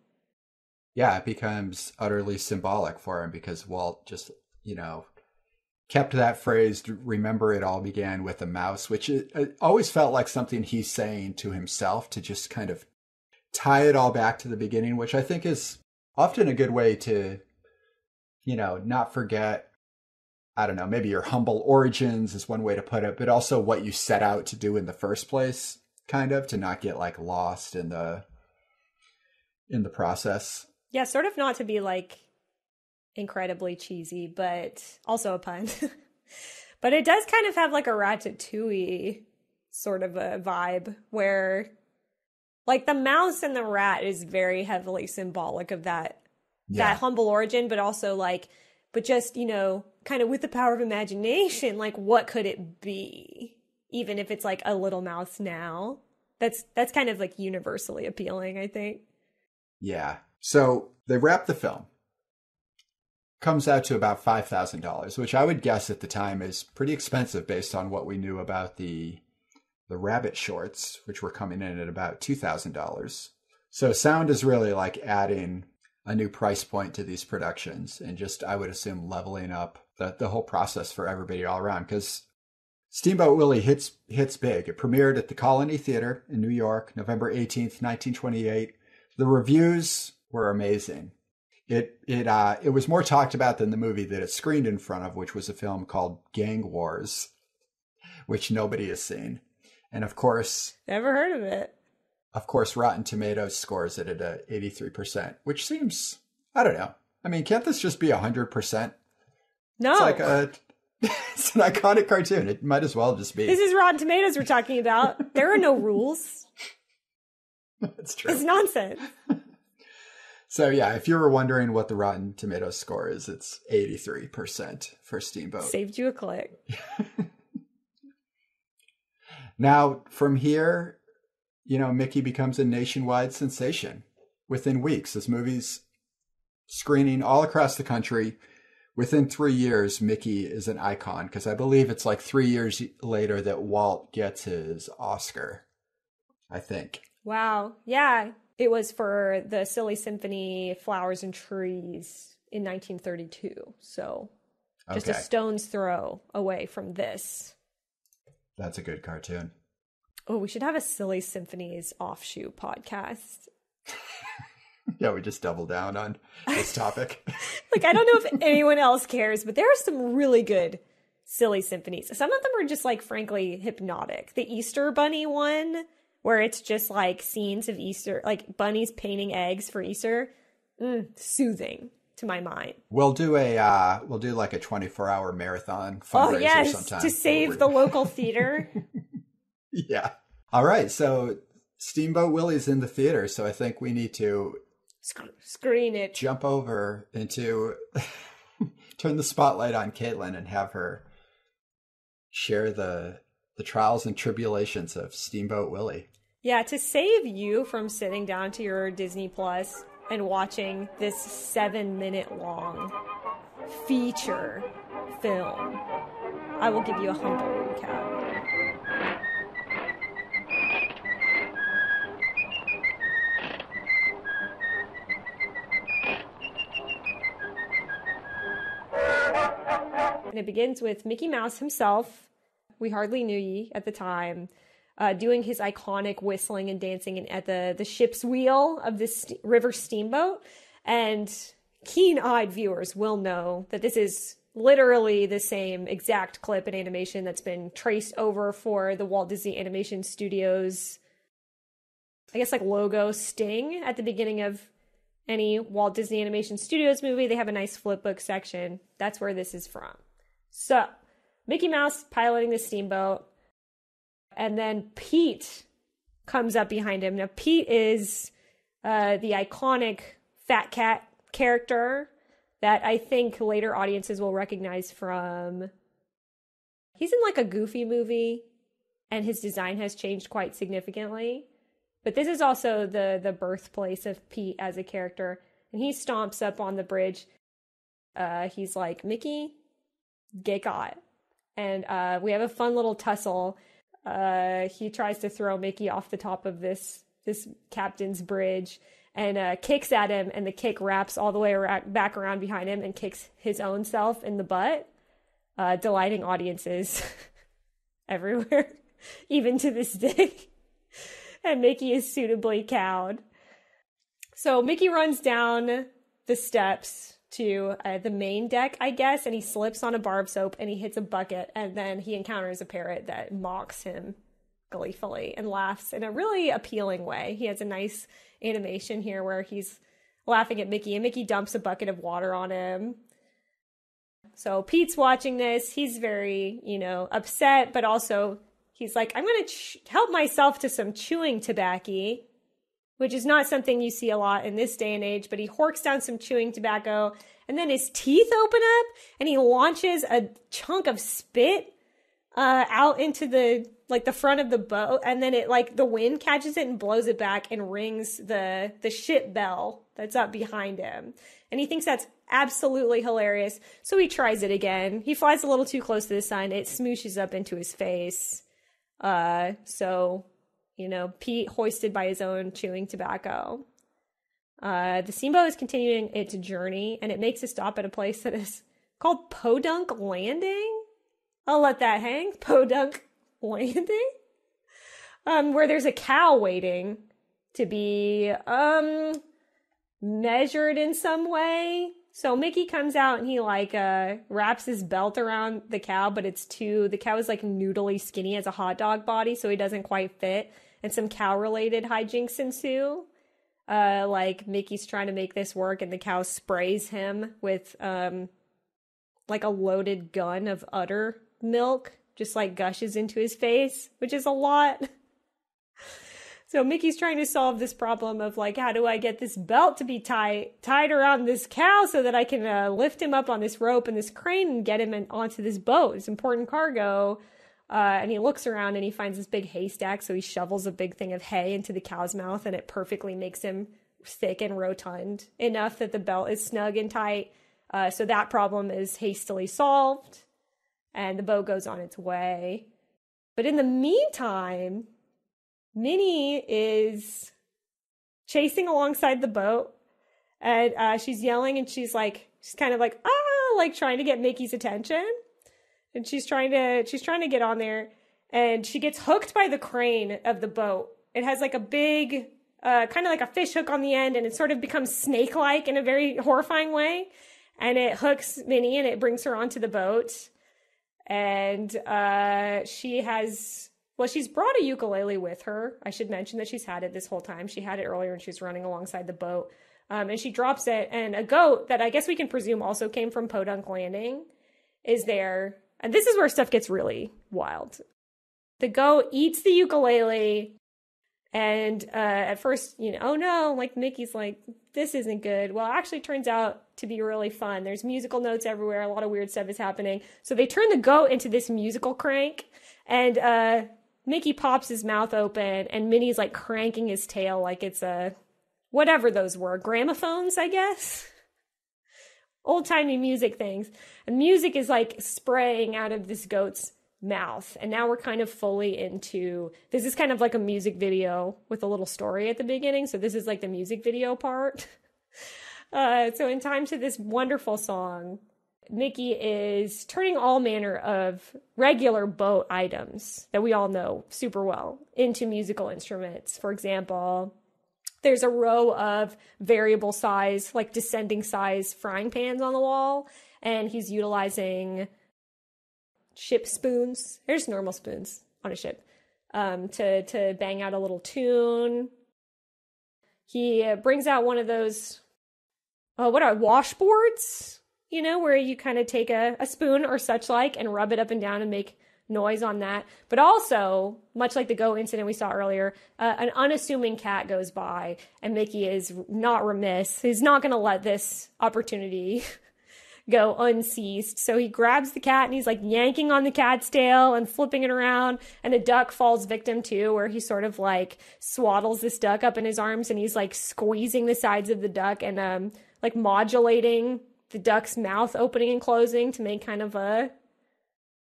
Yeah, it becomes utterly symbolic for him because Walt just, kept that phrase, remember it all began with a mouse, which it always felt like something he's saying to himself to just kind of tie it all back to the beginning, which I think is often a good way to, not forget, I don't know, maybe your humble origins is one way to put it, but also what you set out to do in the first place, kind of, to not get like lost in the process. Yeah, sort of not to be like incredibly cheesy, but also a pun. But it does kind of have like a Ratatouille sort of a vibe where like the mouse and the rat is very heavily symbolic of that humble origin, but also like, but just, kind of with the power of imagination, like what could it be? Even if it's like a little mouse now. That's kind of like universally appealing, I think. Yeah. So they wrap the film. Comes out to about $5,000, which I would guess at the time is pretty expensive based on what we knew about the Rabbit shorts, which were coming in at about $2,000. So sound is really like adding a new price point to these productions and just, I would assume, leveling up the whole process for everybody all around. Because Steamboat Willie hits big. It premiered at the Colony Theater in New York, November 18th, 1928. The reviews were amazing. It was more talked about than the movie that it screened in front of, which was a film called Gang Wars, which nobody has seen. And of course... Never heard of it. Of course, Rotten Tomatoes scores it at 83%, which seems... I don't know. I mean, can't this just be 100%? No. It's like it's an iconic cartoon. It might as well just be. This is Rotten Tomatoes we're talking about. There are no rules. That's true. It's nonsense. So yeah, if you were wondering what the Rotten Tomatoes score is, it's 83% for Steamboat. Saved you a click. Now, from here, Mickey becomes a nationwide sensation within weeks. This movie's screening all across the country. Within 3 years, Mickey is an icon because I believe it's like 3 years later that Walt gets his Oscar, I think. Wow. Yeah. It was for the Silly Symphony Flowers and Trees in 1932. So just a stone's throw away from this. That's a good cartoon. Oh, we should have a Silly Symphonies offshoot podcast. Yeah, we just double down on this topic. Like, I don't know if anyone else cares, but there are some really good Silly Symphonies. Some of them are just, like, frankly, hypnotic. The Easter Bunny one, where it's just, like, scenes of Easter, like, bunnies painting eggs for Easter. Soothing to my mind. We'll do like a 24-hour marathon fundraiser sometime. To save the local theater. Yeah. All right, so Steamboat Willie's in the theater, so I think we need to screen it. Jump over into turn the spotlight on Caitlin and have her share the trials and tribulations of Steamboat Willie. Yeah, to save you from sitting down to your Disney Plus and watching this 7-minute long feature film, I will give you a humble recap. And it begins with Mickey Mouse himself, we hardly knew ye at the time, doing his iconic whistling and dancing at the ship's wheel of this river steamboat. And keen-eyed viewers will know that this is literally the same exact clip and animation that's been traced over for the Walt Disney Animation Studios, I guess, like, logo sting at the beginning of any Walt Disney Animation Studios movie. They have a nice flipbook section. That's where this is from. So, Mickey Mouse piloting the steamboat, and then Pete comes up behind him. Now, Pete is the iconic fat cat character that I think later audiences will recognize from... He's in, like, a Goofy movie, and his design has changed quite significantly. But this is also the birthplace of Pete as a character. And he stomps up on the bridge. He's like, Mickey, get got. And we have a fun little tussle. He tries to throw Mickey off the top of this captain's bridge and kicks at him. And the kick wraps all the way back around behind him and kicks his own self in the butt. Delighting audiences everywhere, even to this day. And Mickey is suitably cowed. So Mickey runs down the steps to the main deck, I guess, and he slips on a bar of soap and he hits a bucket, and then he encounters a parrot that mocks him gleefully and laughs in a really appealing way. He has a nice animation here where he's laughing at Mickey, and Mickey dumps a bucket of water on him. So Pete's watching this. He's very, upset, but also... He's like, I'm going to help myself to some chewing tobacco, which is not something you see a lot in this day and age, but he horks down some chewing tobacco, and then his teeth open up, and he launches a chunk of spit out into the front of the boat, and then the wind catches it and blows it back and rings the ship bell that's up behind him. And he thinks that's absolutely hilarious, so he tries it again. He flies a little too close to the sun. It smooshes up into his face. So, Pete hoisted by his own chewing tobacco. The steamboat is continuing its journey, and it makes a stop at a place that is called Podunk Landing. I'll let that hang. Podunk Landing. Where there's a cow waiting to be, measured in some way. So Mickey comes out and he wraps his belt around the cow, but the cow is noodly skinny, has a hot dog body, so he doesn't quite fit. And some cow related hijinks ensue. Mickey's trying to make this work and the cow sprays him with a loaded gun of udder milk, just gushes into his face, which is a lot. So Mickey's trying to solve this problem of like, how do I get this belt to be tied around this cow so that I can lift him up on this rope and this crane and get him onto this boat, this important cargo. And he looks around and he finds this big haystack. So he shovels a big thing of hay into the cow's mouth, and it perfectly makes him thick and rotund enough that the belt is snug and tight. So that problem is hastily solved, and the boat goes on its way. But in the meantime, Minnie is chasing alongside the boat, and she's yelling, and she's kind of like, ah, like trying to get Mickey's attention. And she's trying to get on there, and she gets hooked by the crane of the boat. It has like a big, kind of like a fish hook on the end, and it sort of becomes snake-like in a very horrifying way. And it hooks Minnie, and it brings her onto the boat. And she's brought a ukulele with her. I should mention that she's had it this whole time. She had it earlier when she was running alongside the boat. And she drops it, and a goat that I guess we can presume also came from Podunk Landing is there. And this is where stuff gets really wild. The goat eats the ukulele, and at first, oh no, like Mickey's like, this isn't good. Well, it actually turns out to be really fun. There's musical notes everywhere. A lot of weird stuff is happening. So they turn the goat into this musical crank, and Mickey pops his mouth open, and Minnie's like cranking his tail like it's whatever those were, gramophones, I guess. Old-timey music things. And music is like spraying out of this goat's mouth. And now we're kind of fully into, this is kind of like a music video with a little story at the beginning. So this is like the music video part. So in time to this wonderful song, Mickey is turning all manner of regular boat items that we all know super well into musical instruments. For example, there's a row of variable size, like descending size frying pans on the wall, and he's utilizing ship spoons. There's normal spoons on a ship to bang out a little tune. He brings out one of those, what are washboards? Where you kind of take a spoon or such like and rub it up and down and make noise on that. But also, much like the goat incident we saw earlier, an unassuming cat goes by, and Mickey is not remiss. He's not going to let this opportunity go unseized. So he grabs the cat, and he's like yanking on the cat's tail and flipping it around, and a duck falls victim too, where he sort of like swaddles this duck up in his arms, and he's like squeezing the sides of the duck and like modulating the duck's mouth opening and closing to make kind of a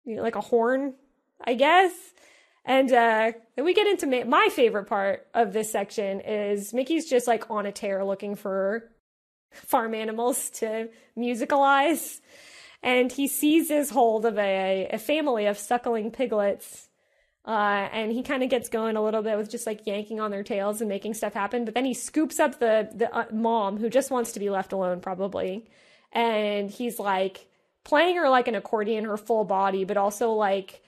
like a horn, I guess. And then we get into my favorite part of this section is Mickey's just like on a tear looking for farm animals to musicalize. And he seizes hold of a family of suckling piglets. And he kind of gets going a little bit with just like yanking on their tails and making stuff happen. But then he scoops up the mom, who just wants to be left alone probably. And he's like playing her like an accordion, her full body, but also like,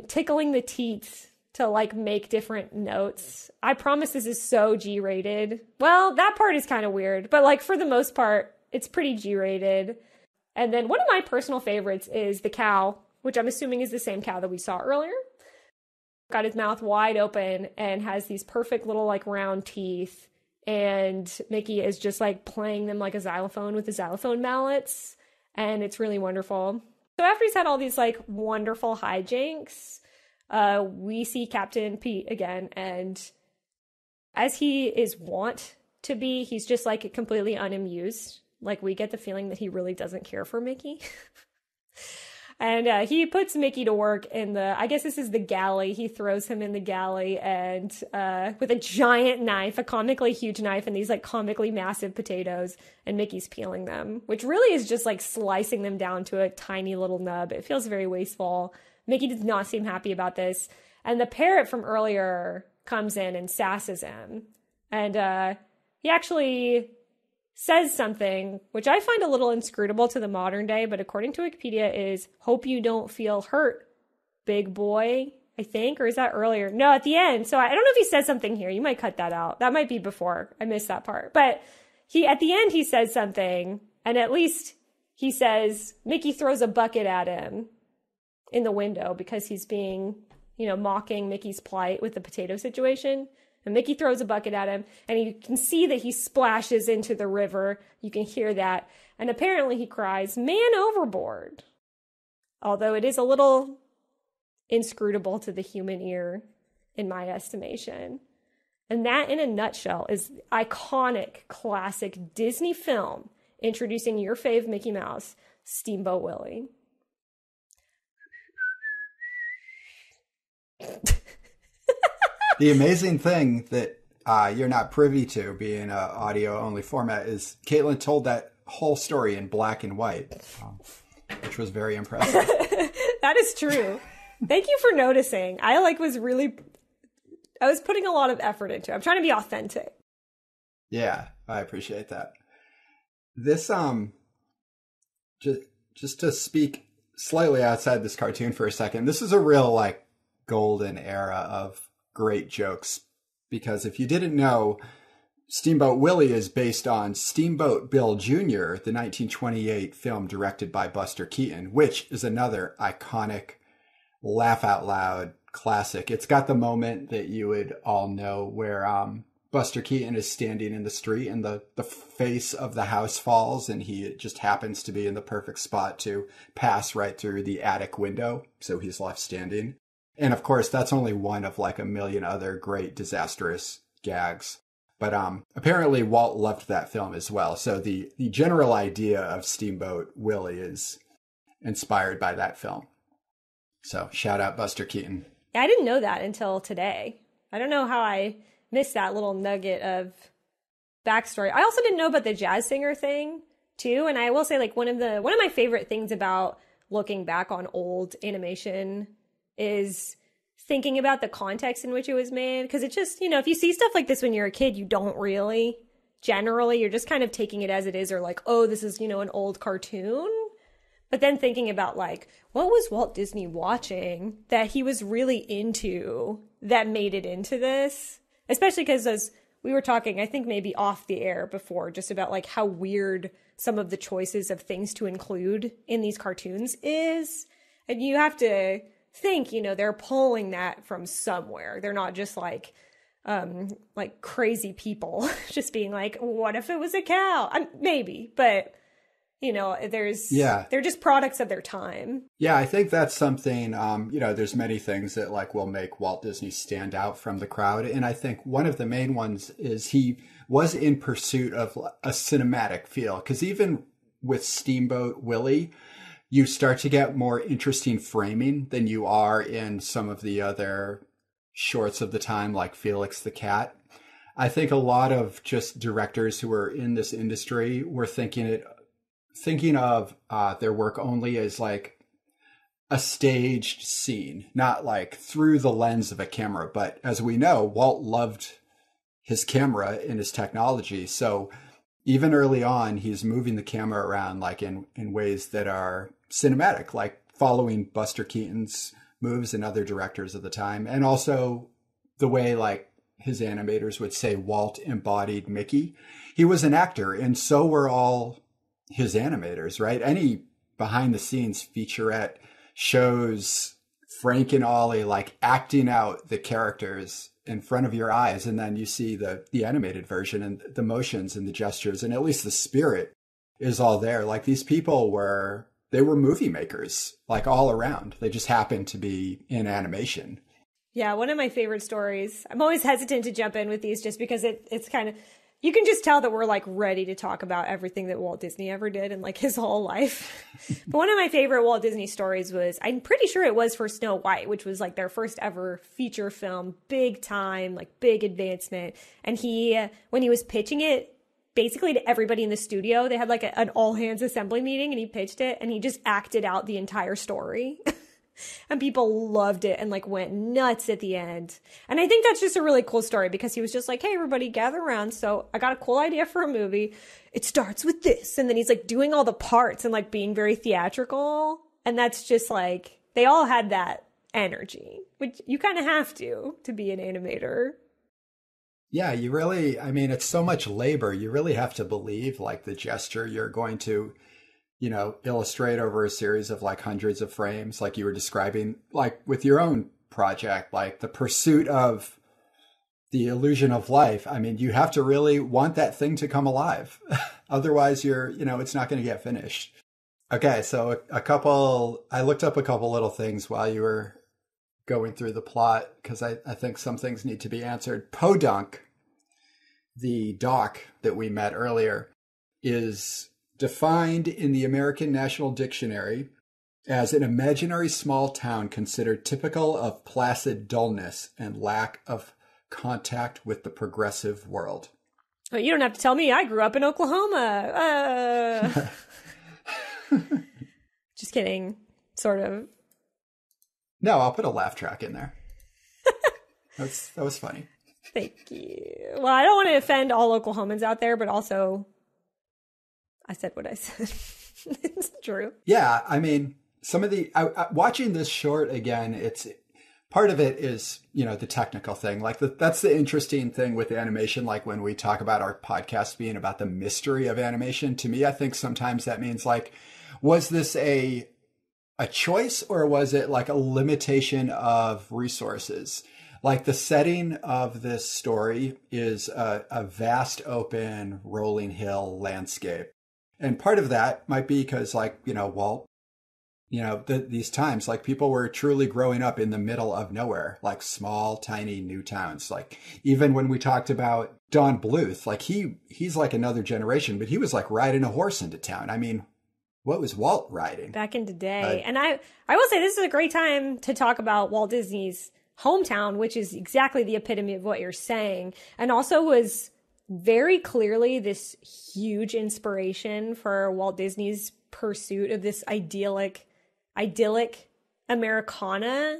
tickling the teeth to like make different notes. I promise this is so G-rated. Well, that part is kind of weird, but like for the most part, it's pretty G-rated. And then one of my personal favorites is the cow, which I'm assuming is the same cow that we saw earlier. Got his mouth wide open and has these perfect little like round teeth. And Mickey is just like playing them like a xylophone with the xylophone mallets. And it's really wonderful. So after he's had all these like wonderful hijinks, we see Captain Pete again. And as he is wont to be, he's just like completely unamused. Like we get the feeling that he really doesn't care for Mickey. And he puts Mickey to work in I guess this is the galley. He throws him in the galley and with a giant knife, a comically huge knife, and these like comically massive potatoes, and Mickey's peeling them, which really is just like slicing them down to a tiny little nub. It feels very wasteful. Mickey does not seem happy about this. And the parrot from earlier comes in and sasses him. And he actually says something, which I find a little inscrutable to the modern day, but according to Wikipedia is, hope you don't feel hurt, big boy, I think, or is that earlier? No, at the end. So I don't know if he says something here. You might cut that out. That might be before. I missed that part. But at the end, he says something, and at least he says, Mickey throws a bucket at him in the window because he's being, mocking Mickey's plight with the potato situation. And Mickey throws a bucket at him, and you can see that he splashes into the river. You can hear that. And apparently he cries, "Man overboard." Although it is a little inscrutable to the human ear, in my estimation. And that, in a nutshell, is the iconic, classic Disney film introducing your fave Mickey Mouse, Steamboat Willie. The amazing thing that you're not privy to, being an audio-only format, is Caitlin told that whole story in black and white, which was very impressive. That is true. Thank you for noticing. I was putting a lot of effort into it. I'm trying to be authentic. Yeah, I appreciate that. This, just to speak slightly outside this cartoon for a second, this is a real, like, golden era of great jokes, because if you didn't know, Steamboat Willie is based on Steamboat Bill Jr., the 1928 film directed by Buster Keaton, which is another iconic, laugh-out-loud classic. It's got the moment that you would all know where Buster Keaton is standing in the street and the face of the house falls, and he just happens to be in the perfect spot to pass right through the attic window, so he's left standing. And of course, that's only one of like a million other great disastrous gags. But apparently Walt loved that film as well. So the general idea of Steamboat Willie is inspired by that film. So shout out Buster Keaton. Yeah, I didn't know that until today. I don't know how I missed that little nugget of backstory. I also didn't know about the jazz singer thing too. And I will say, like, one of my favorite things about looking back on old animation is thinking about the context in which it was made. Because it just, if you see stuff like this when you're a kid, you don't really, generally, you're just kind of taking it as it is, or like, oh, this is, an old cartoon. But then thinking about, like, what was Walt Disney watching that he was really into that made it into this? Especially because, as we were talking, I think maybe off the air before, just about, like, how weird some of the choices of things to include in these cartoons is. And you have to think, they're pulling that from somewhere. They're not just like crazy people just being like, what if it was a cow? Maybe, but they're just products of their time. Yeah, I think that's something, there's many things that like will make Walt Disney stand out from the crowd. And I think one of the main ones is he was in pursuit of a cinematic feel, because even with Steamboat Willie, you start to get more interesting framing than you are in some of the other shorts of the time, like Felix the Cat. I think a lot of just directors who were in this industry were thinking of their work only as like a staged scene, not like through the lens of a camera. But as we know, Walt loved his camera and his technology. So even early on, he's moving the camera around like in ways that are cinematic, like following Buster Keaton's moves and other directors of the time. And also the way like his animators would say Walt embodied Mickey. He was an actor, and so were all his animators, right? Any behind the scenes featurette shows Frank and Ollie like acting out the characters in front of your eyes, and then you see the animated version and the motions and the gestures, and at least the spirit is all there. Like, these people were movie makers, like, all around. They just happened to be in animation. Yeah, one of my favorite stories. I'm always hesitant to jump in with these just because it's kind of, you can just tell that we're like ready to talk about everything that Walt Disney ever did in like his whole life. But one of my favorite Walt Disney stories was, I'm pretty sure it was for Snow White, which was like their first ever feature film, big time, like big advancement. And when he was pitching it, basically to everybody in the studio, they had like an all hands assembly meeting, and he pitched it and he just acted out the entire story. And people loved it and like went nuts at the end. And I think that's just a really cool story, because he was just like, hey, everybody gather around. So I got a cool idea for a movie. It starts with this. And then he's like doing all the parts and like being very theatrical. And that's just like, they all had that energy, which you kind of have to be an animator. Yeah, you really, I mean, it's so much labor. You really have to believe like the gesture you're going to, illustrate over a series of like hundreds of frames, like you were describing, like with your own project, like the pursuit of the illusion of life. I mean, you have to really want that thing to come alive. Otherwise it's not going to get finished. Okay. So I looked up a couple little things while you were going through the plot, because I think some things need to be answered. Podunk, the doc that we met earlier, is defined in the American National Dictionary as an imaginary small town considered typical of placid dullness and lack of contact with the progressive world. But you don't have to tell me. I grew up in Oklahoma. Just kidding. Sort of. No, I'll put a laugh track in there. That was funny. Thank you. Well, I don't want to offend all Oklahomans out there, but also I said what I said. It's true. Yeah, I mean, some of the watching this short again, it's part of it is, the technical thing. Like that's the interesting thing with animation. Like when we talk about our podcast being about the mystery of animation, to me, I think sometimes that means like, was this a choice, or was it like a limitation of resources? Like the setting of this story is a vast open rolling hill landscape. And part of that might be because Walt, these times, like people were truly growing up in the middle of nowhere, like small, tiny new towns. Like even when we talked about Don Bluth, like he's like another generation, but he was like riding a horse into town. I mean, what was Walt riding? Back in the day. And I will say this is a great time to talk about Walt Disney's hometown, which is exactly the epitome of what you're saying. And also was very clearly this huge inspiration for Walt Disney's pursuit of this idyllic Americana.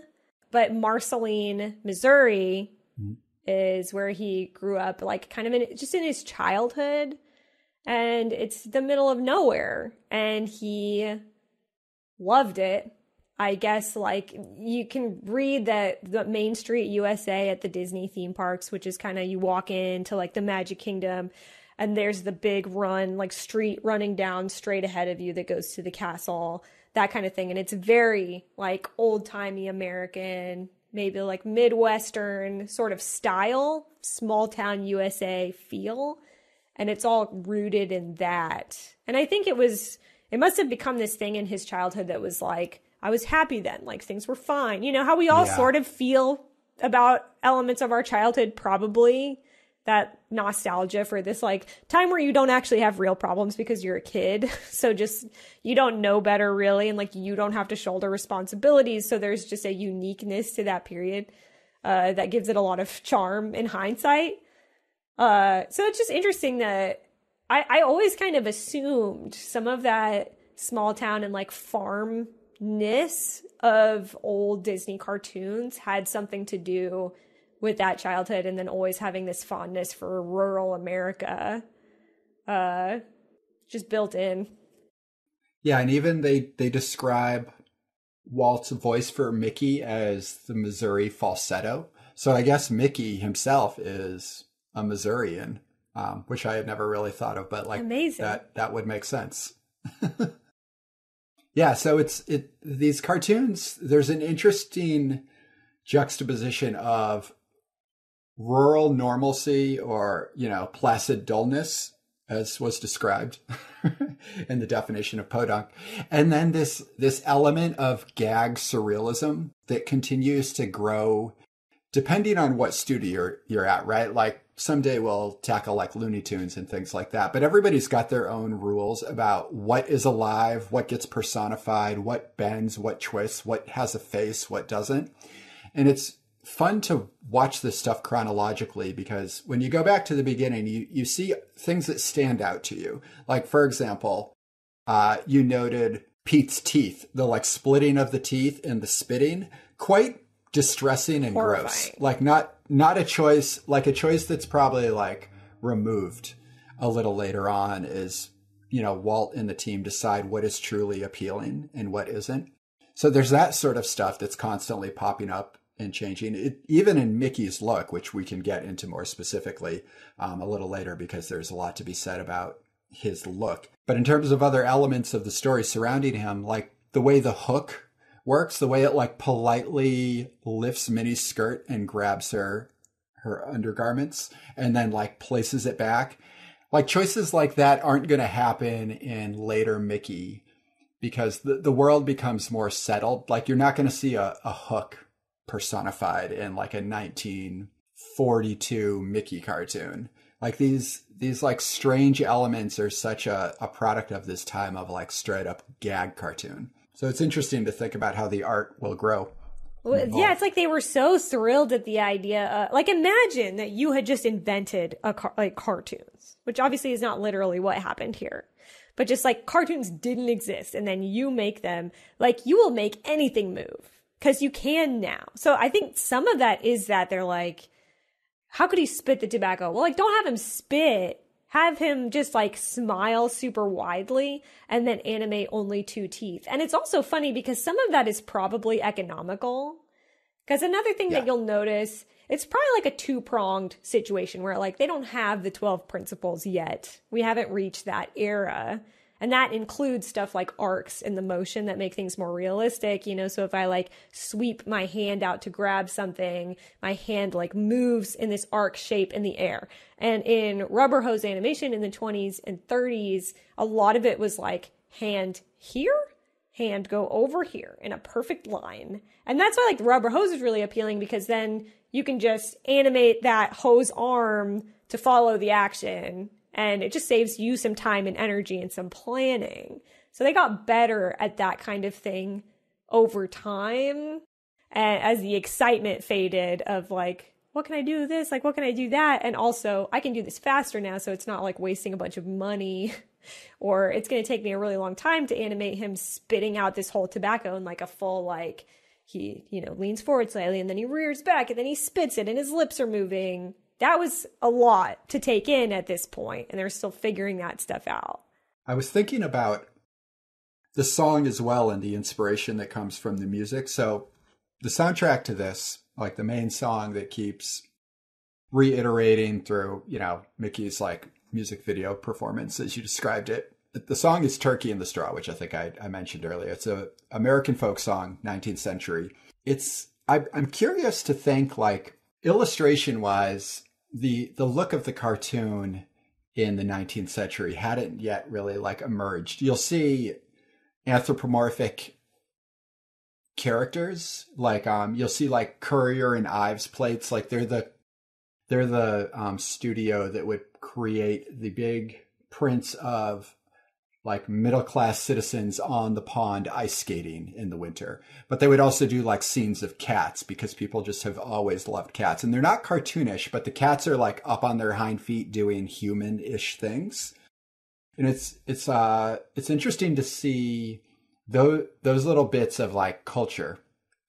But Marceline, Missouri is where he grew up, like kind of in his childhood. And it's the middle of nowhere. And he loved it. I guess like you can read that the Main Street USA at the Disney theme parks, which is kind of, you walk into like the Magic Kingdom and there's the big run, like street running down straight ahead of you that goes to the castle, that kind of thing. And it's very like old timey American, maybe like Midwestern sort of style, small town USA feel. And it's all rooted in that. And I think it must have become this thing in his childhood that was like, I was happy then, like things were fine. You know how we all sort of feel about elements of our childhood, probably that nostalgia for this like time where you don't actually have real problems because you're a kid. So just, you don't know better really. And like, you don't have to shoulder responsibilities. So there's just a uniqueness to that period that gives it a lot of charm in hindsight. So it's just interesting that I always kind of assumed some of that small town and like farmness of old Disney cartoons had something to do with that childhood, and then always having this fondness for rural America, just built in. Yeah, and even they describe Walt's voice for Mickey as the Missouri falsetto. So I guess Mickey himself is a Missourian, which I had never really thought of, but like amazing. That would make sense. Yeah, so these cartoons, there's an interesting juxtaposition of rural normalcy or, placid dullness, as was described in the definition of podunk. And then this element of gag surrealism that continues to grow depending on what studio you're at, right? Like someday we'll tackle like Looney Tunes and things like that, but everybody's got their own rules about what is alive, what gets personified, what bends, what twists, what has a face, what doesn't. And it's fun to watch this stuff chronologically, because when you go back to the beginning, you see things that stand out to you. Like, for example, you noted Pete's teeth, the like splitting of the teeth and the spitting, quite distressing and horrifying. Gross. Like not a choice, like a choice that's probably like removed a little later on is, Walt and the team decide what is truly appealing and what isn't. So there's that sort of stuff that's constantly popping up and changing. Even in Mickey's look, which we can get into more specifically a little later, because there's a lot to be said about his look. But in terms of other elements of the story surrounding him, like the way the hook works, the way it like politely lifts Minnie's skirt and grabs her undergarments and then like places it back. Like choices like that aren't going to happen in later Mickey because the world becomes more settled. Like you're not going to see a hook personified in like a 1942 Mickey cartoon. Like these like strange elements are such a product of this time of like straight up gag cartoon. So it's interesting to think about how the art will grow. Well, yeah, it's like they were so thrilled at the idea. Like imagine that you had just invented like cartoons, which obviously is not literally what happened here. But just like cartoons didn't exist and then you make them, like you will make anything move because you can now. So I think some of that is that they're like, how could he spit the tobacco? Well, like don't have him spit. Have him just like smile super widely and then animate only 2 teeth. And it's also funny because some of that is probably economical. Because another thing that you'll notice, it's probably like a 2-pronged situation where like they don't have the 12 principles yet. We haven't reached that era. And that includes stuff like arcs in the motion that make things more realistic, you know? So if I like sweep my hand out to grab something, my hand like moves in this arc shape in the air. And in rubber hose animation in the 20s and 30s, a lot of it was like hand here, hand go over here in a perfect line. And that's why like the rubber hose is really appealing because then you can just animate that hose arm to follow the action. And it just saves you some time and energy and some planning. So they got better at that kind of thing over time. And as the excitement faded of like, what can I do with this? Like, what can I do that? And also, I can do this faster now. So it's not like wasting a bunch of money or it's going to take me a really long time to animate him spitting out this whole tobacco in like a full, like, he, you know, leans forward slightly and then he rears back and then he spits it and his lips are moving. That was a lot to take in at this point, and they're still figuring that stuff out. I was thinking about the song as well and the inspiration that comes from the music. So the soundtrack to this, like the main song that keeps reiterating through, you know, Mickey's like music video performance as you described it. The song is Turkey in the Straw, which I think I mentioned earlier. It's a American folk song, 19th century. I'm curious to think like illustration wise, the look of the cartoon in the 19th century hadn't yet really like emerged. You'll see anthropomorphic characters like you'll see like Currier and Ives plates, like they're the studio that would create the big prints of like middle-class citizens on the pond ice skating in the winter. But they would also do like scenes of cats because people just have always loved cats. And they're not cartoonish, but the cats are like up on their hind feet doing human-ish things. And it's interesting to see those little bits of like culture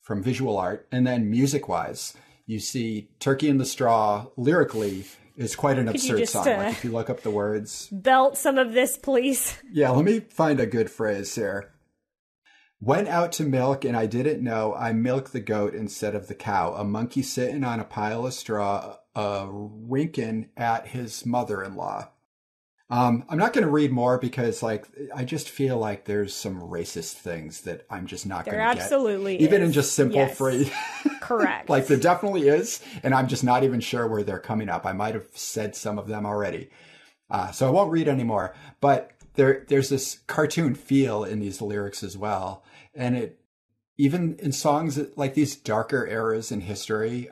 from visual art. And then music-wise, you see Turkey in the Straw lyrically is quite an absurd song. Like if you look up the words. Belt some of this, please. Yeah, let me find a good phrase here. Went out to milk and I didn't know I milked the goat instead of the cow. A monkey sitting on a pile of straw, winking at his mother-in-law. I'm not going to read more because like I just feel like there's some racist things that I'm just not going to get. There absolutely is. Even in just simple phrase. Correct. Like there definitely is. And I'm just not even sure where they're coming up. I might have said some of them already. So I won't read anymore. But there's this cartoon feel in these lyrics as well. And it, even in songs like these darker eras in history,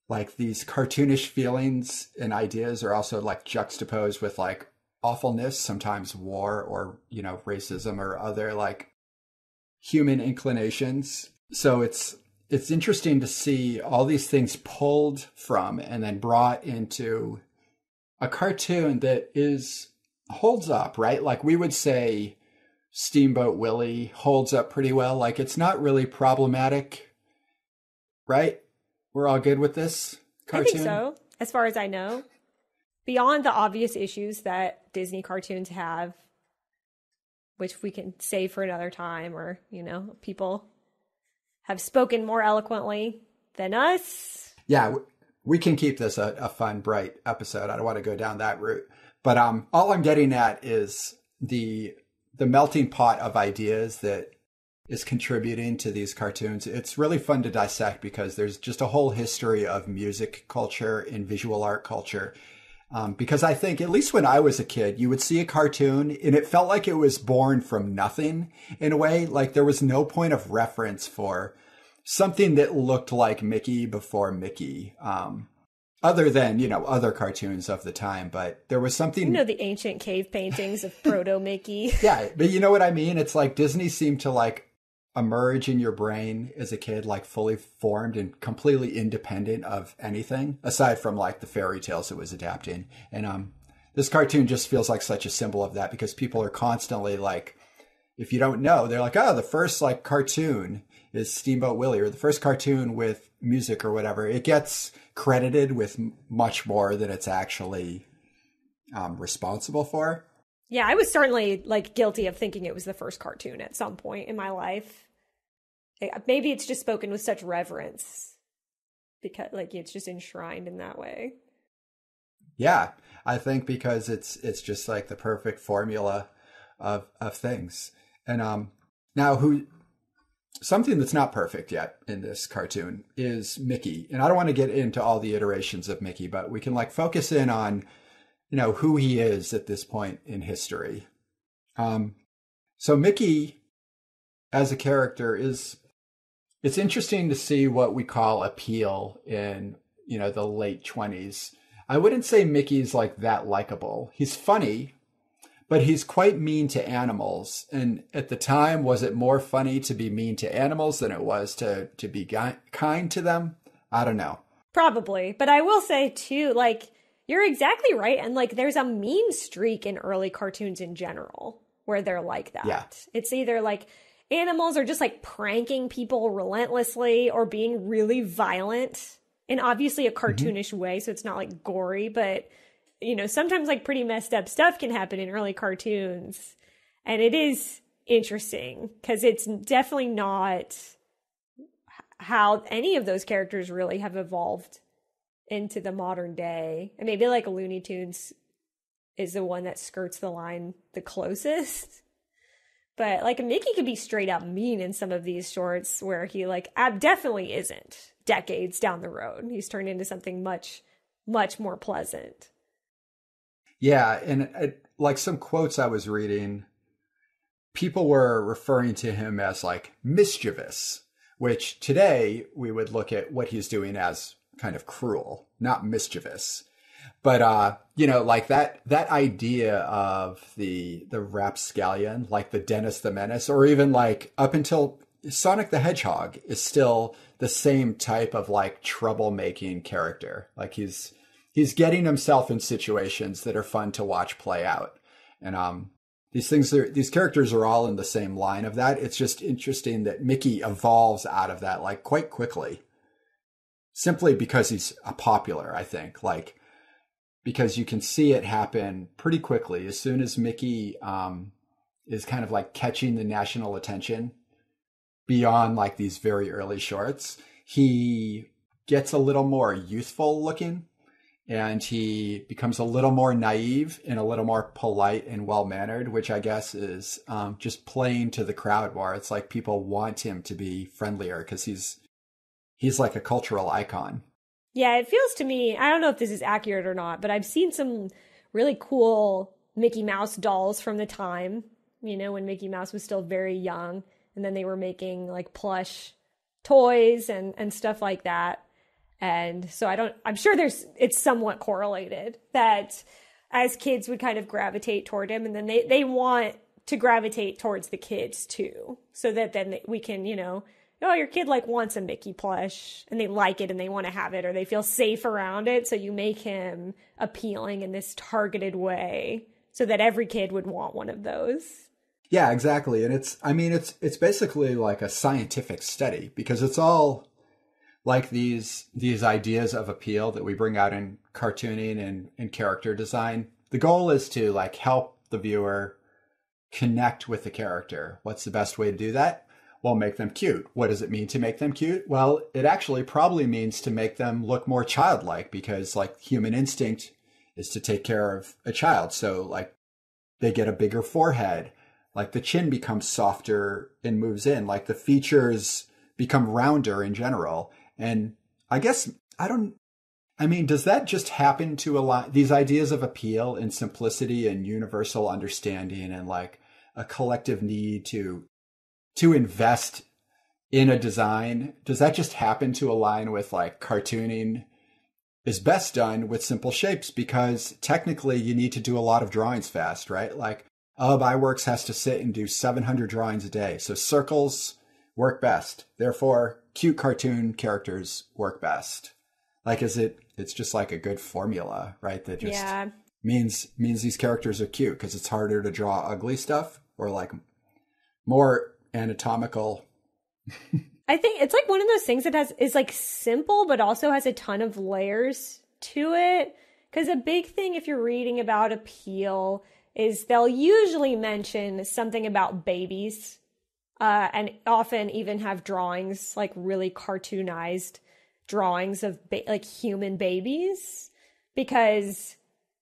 like these cartoonish feelings and ideas are also like juxtaposed with like awfulness, sometimes war or, you know, racism or other like human inclinations. So it's interesting to see all these things pulled from and then brought into a cartoon that holds up, right? Like we would say Steamboat Willie holds up pretty well. Like it's not really problematic, right? We're all good with this cartoon? I think so, as far as I know. Beyond the obvious issues that Disney cartoons have, which we can save for another time, or, you know, people have spoken more eloquently than us. Yeah, we can keep this a fun, bright episode. I don't want to go down that route. But all I'm getting at is the melting pot of ideas that is contributing to these cartoons. It's really fun to dissect because there's just a whole history of music culture and visual art culture. Because I think, at least when I was a kid, you would see a cartoon and it felt like it was born from nothing in a way. Like there was no point of reference for something that looked like Mickey before Mickey. Other than, other cartoons of the time, but there was something... the ancient cave paintings of proto-Mickey. Yeah, but you know what I mean? It's like Disney seemed to like emerge in your brain as a kid, like fully formed and completely independent of anything, aside from like the fairy tales it was adapting. And this cartoon just feels like such a symbol of that because people are constantly like, if you don't know, they're like, oh, the first like cartoon is Steamboat Willie, or the first cartoon with music or whatever. It gets credited with much more than it's actually responsible for. Yeah, I was certainly like guilty of thinking it was the first cartoon at some point in my life. Maybe it's just spoken with such reverence because like it's just enshrined in that way. Yeah, I think because it's just like the perfect formula of things. And now something that's not perfect yet in this cartoon is Mickey. And I don't want to get into all the iterations of Mickey, but we can like focus in on, who he is at this point in history. So Mickey as a character it's interesting to see what we call appeal in, the late 20s. I wouldn't say Mickey's like that likable. He's funny, but he's quite mean to animals. And at the time, was it more funny to be mean to animals than it was to be kind to them? I don't know. Probably. But I will say, too, like, you're exactly right. And, like, there's a mean streak in early cartoons in general where they're like that. Yeah. It's either, like, animals are just, like, pranking people relentlessly or being really violent in obviously a cartoonish way. So it's not, like, gory, but... sometimes like pretty messed up stuff can happen in early cartoons. And it is interesting because it's definitely not how any of those characters really have evolved into the modern day. And maybe like Looney Tunes is the one that skirts the line the closest. But like Mickey could be straight up mean in some of these shorts where he like definitely isn't decades down the road. He's turned into something much, much more pleasant. Yeah, and like some quotes I was reading, people were referring to him as like mischievous, which today we would look at what he's doing as kind of cruel, not mischievous. But like that idea of the rapscallion, like the Dennis the Menace, or even like up until Sonic the Hedgehog is still the same type of like troublemaking character. Like he's getting himself in situations that are fun to watch play out. And these characters are all in the same line of that. It's just interesting that Mickey evolves out of that like quite quickly. Simply because he's popular, I think. Like because you can see it happen pretty quickly. As soon as Mickey is kind of like catching the national attention beyond like these very early shorts, he gets a little more youthful looking. And he becomes a little more naive and a little more polite and well-mannered, which I guess is just playing to the crowd more. It's like people want him to be friendlier because he's like a cultural icon. Yeah, it feels to me, I don't know if this is accurate or not, but I've seen some really cool Mickey Mouse dolls from the time, when Mickey Mouse was still very young. And then they were making like plush toys and stuff like that. And so I'm sure it's somewhat correlated that as kids would kind of gravitate toward him and then they want to gravitate towards the kids too. So that then we can, your kid like wants a Mickey plush and they like it and they want to have it or they feel safe around it. So you make him appealing in this targeted way so that every kid would want one of those. Yeah, exactly. And it's basically like a scientific study because it's all like these ideas of appeal that we bring out in cartooning and character design. The goal is to like help the viewer connect with the character. What's the best way to do that? Well, make them cute. What does it mean to make them cute? Well, it actually probably means to make them look more childlike because like human instinct is to take care of a child. So like they get a bigger forehead, like the chin becomes softer and moves in, like the features become rounder in general. And I guess, does that just happen to a lot, these ideas of appeal and simplicity and universal understanding and like a collective need to invest in a design? Does that just happen to align with like cartooning is best done with simple shapes? Because technically you need to do a lot of drawings fast, right? Like iWorks has to sit and do 700 drawings a day. So circles work best. Therefore, cute cartoon characters work best. Like, it's just like a good formula, right? That just means these characters are cute because it's harder to draw ugly stuff or like more anatomical. I think it's like one of those things that is like simple, but also has a ton of layers to it. Because a big thing, if you're reading about appeal, is they'll usually mention something about babies, and often even have drawings, like really cartoonized drawings of like human babies, because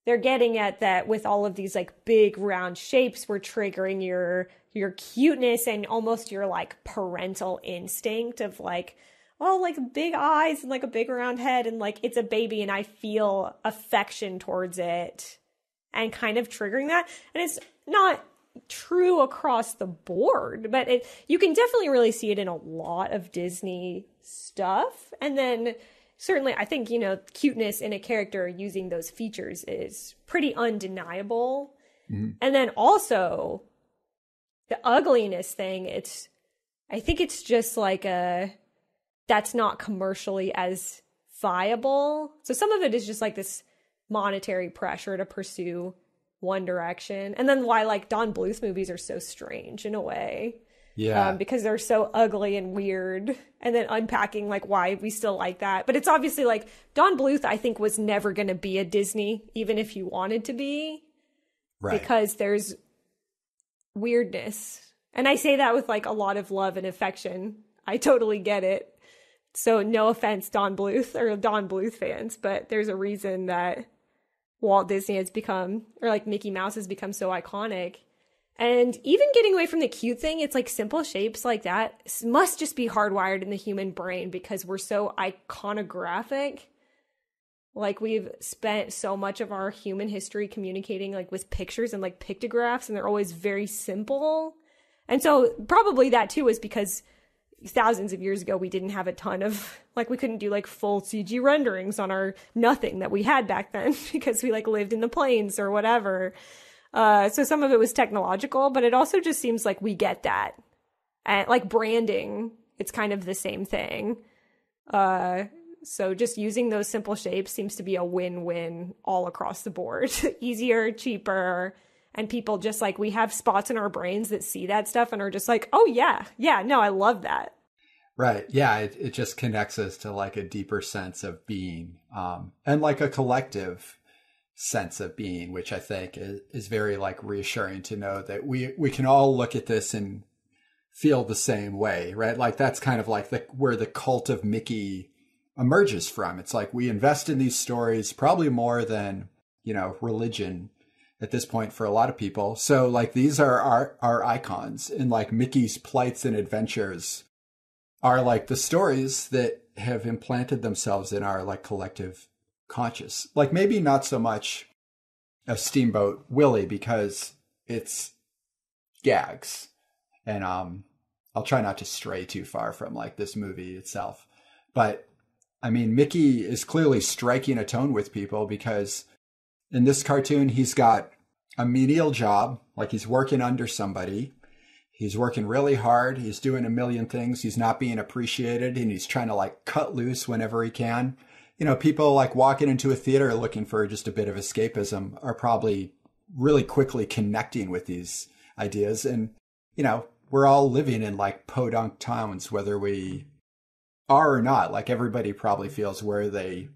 they're getting at that with all of these like big round shapes, we're triggering your cuteness and almost your like parental instinct of like, oh, like big eyes and like a big round head and like it's a baby and I feel affection towards it and kind of triggering that. And it's not true across the board, but you can definitely really see it in a lot of Disney stuff. And then certainly I think, cuteness in a character using those features is pretty undeniable. Mm-hmm. And then also the ugliness thing, I think it's just like that's not commercially as viable. So some of it is just like this monetary pressure to pursue one direction. And then why like Don Bluth movies are so strange in a way. Yeah. Because they're so ugly and weird. And then unpacking like why we still like that. But it's obviously like Don Bluth, I think, was never going to be a Disney, even if he wanted to be. Right. Because there's weirdness. And I say that with like a lot of love and affection. I totally get it. So no offense, Don Bluth or Don Bluth fans, but there's a reason that Walt Disney has become, or like Mickey Mouse has become so iconic. And even getting away from the cute thing, it's like simple shapes like that must just be hardwired in the human brain because we're so iconographic. Like we've spent so much of our human history communicating like with pictures and like pictographs, and they're always very simple. And so probably that too is because thousands of years ago we didn't have a ton of, like we couldn't do like full CG renderings on our nothing that we had back then because we like lived in the plains or whatever. So some of it was technological, but it also just seems like we get that. And like branding, it's kind of the same thing. So just using those simple shapes seems to be a win-win all across the board. Easier, cheaper, and people just like, we have spots in our brains that see that stuff and are just like, oh yeah, no, I love that. Right. Yeah. It just connects us to like a deeper sense of being, and like a collective sense of being, which I think is very like reassuring to know that we can all look at this and feel the same way, right? Like that's kind of like where the cult of Mickey emerges from. It's like we invest in these stories probably more than, religion at this point for a lot of people. So like these are our icons, and like Mickey's plights and adventures are like the stories that have implanted themselves in our like collective conscious. Like maybe not so much a Steamboat Willie because it's gags, and I'll try not to stray too far from like this movie itself, but I mean Mickey is clearly striking a tone with people because in this cartoon he's got a menial job, like he's working under somebody. He's working really hard. He's doing a million things. He's not being appreciated, and he's trying to like cut loose whenever he can. People like walking into a theater looking for just a bit of escapism are probably really quickly connecting with these ideas. And, we're all living in like podunk towns, whether we are or not. Like everybody probably feels where they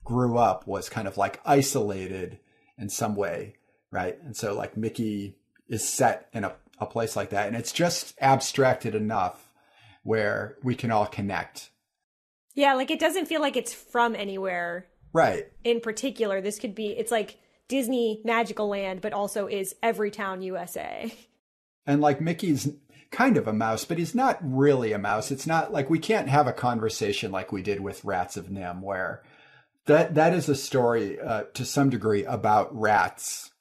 grew up was kind of like isolated in some way, right? And so like Mickey is set in a place like that, and it's just abstracted enough where we can all connect. Yeah, like it doesn't feel like it's from anywhere. Right. In particular, it's like Disney Magical Land, but also is Everytown, USA. And like Mickey's kind of a mouse, but he's not really a mouse. It's not like we can't have a conversation like we did with Rats of Nim, where that is a story to some degree about rats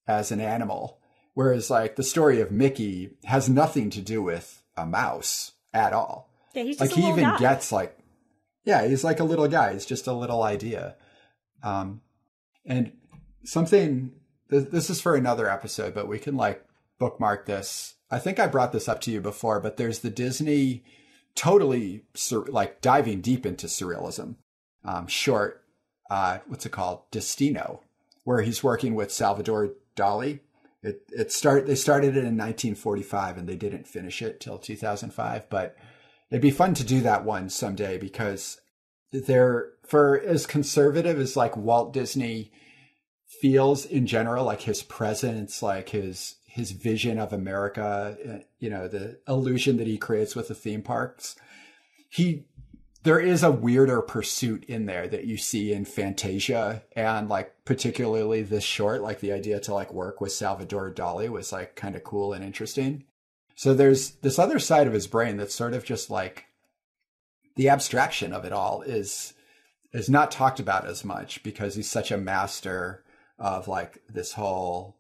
as an animal. Whereas like the story of Mickey has nothing to do with a mouse at all. Yeah, he's like just a he little even guy. gets like, yeah, he's like a little guy. He's just a little idea. And something, this is for another episode, but we can like bookmark this. I think I brought this up to you before, but there's the Disney totally like diving deep into surrealism short, what's it called? Destino, where he's working with Salvador Dali. They started it in 1945 and they didn't finish it till 2005, but it'd be fun to do that one someday because they're, for as conservative as like Walt Disney feels in general, like his presence, like his vision of America, you know, the illusion that he creates with the theme parks, there is a weirder pursuit in there that you see in Fantasia, and like particularly this short, like the idea to like work with Salvador Dali was like kind of cool and interesting. So there's this other side of his brain that's sort of just like the abstraction of it all is not talked about as much because he's such a master of like this whole,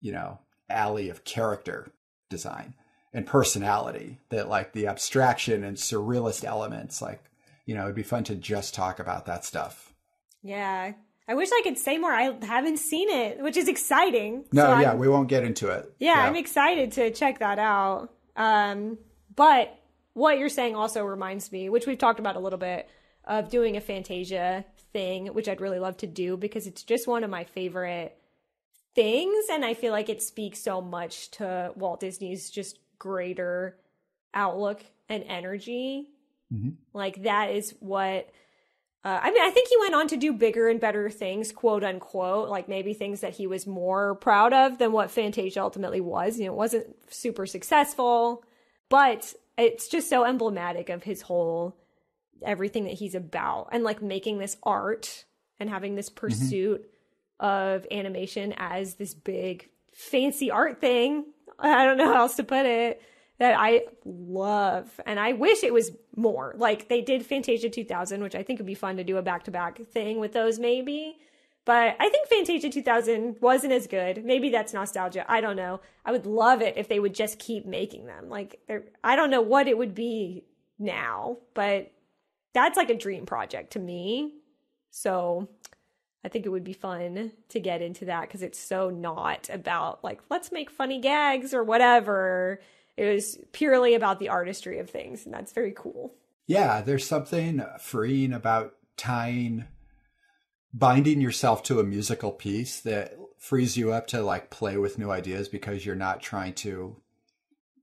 you know, alley of character design and personality, that like the abstraction and surrealist elements, like, you know, it'd be fun to just talk about that stuff. Yeah. I wish I could say more. I haven't seen it, which is exciting. No, so yeah, we won't get into it. Yeah, I'm excited to check that out. But what you're saying also reminds me, which we've talked about a little bit, of doing a Fantasia thing, which I'd really love to do because it's just one of my favorite things. And I feel like it speaks so much to Walt Disney's just greater outlook and energy. Mm-hmm. Like that is what, I mean, I think he went on to do bigger and better things, quote unquote, like maybe things that he was more proud of than what Fantasia ultimately was. You know, it wasn't super successful, but it's just so emblematic of his whole, everything that he's about, and like making this art and having this pursuit of animation as this big fancy art thing. I don't know how else to put it, that I love. And I wish it was more. Like they did Fantasia 2000, which I think would be fun to do a back-to-back thing with those maybe. But I think Fantasia 2000 wasn't as good. Maybe that's nostalgia. I don't know. I would love it if they would just keep making them. Like, I don't know what it would be now, but that's like a dream project to me. So I think it would be fun to get into that because it's so not about like, let's make funny gags or whatever. It was purely about the artistry of things, and that's very cool. Yeah, there's something freeing about binding yourself to a musical piece that frees you up to like play with new ideas because you're not trying to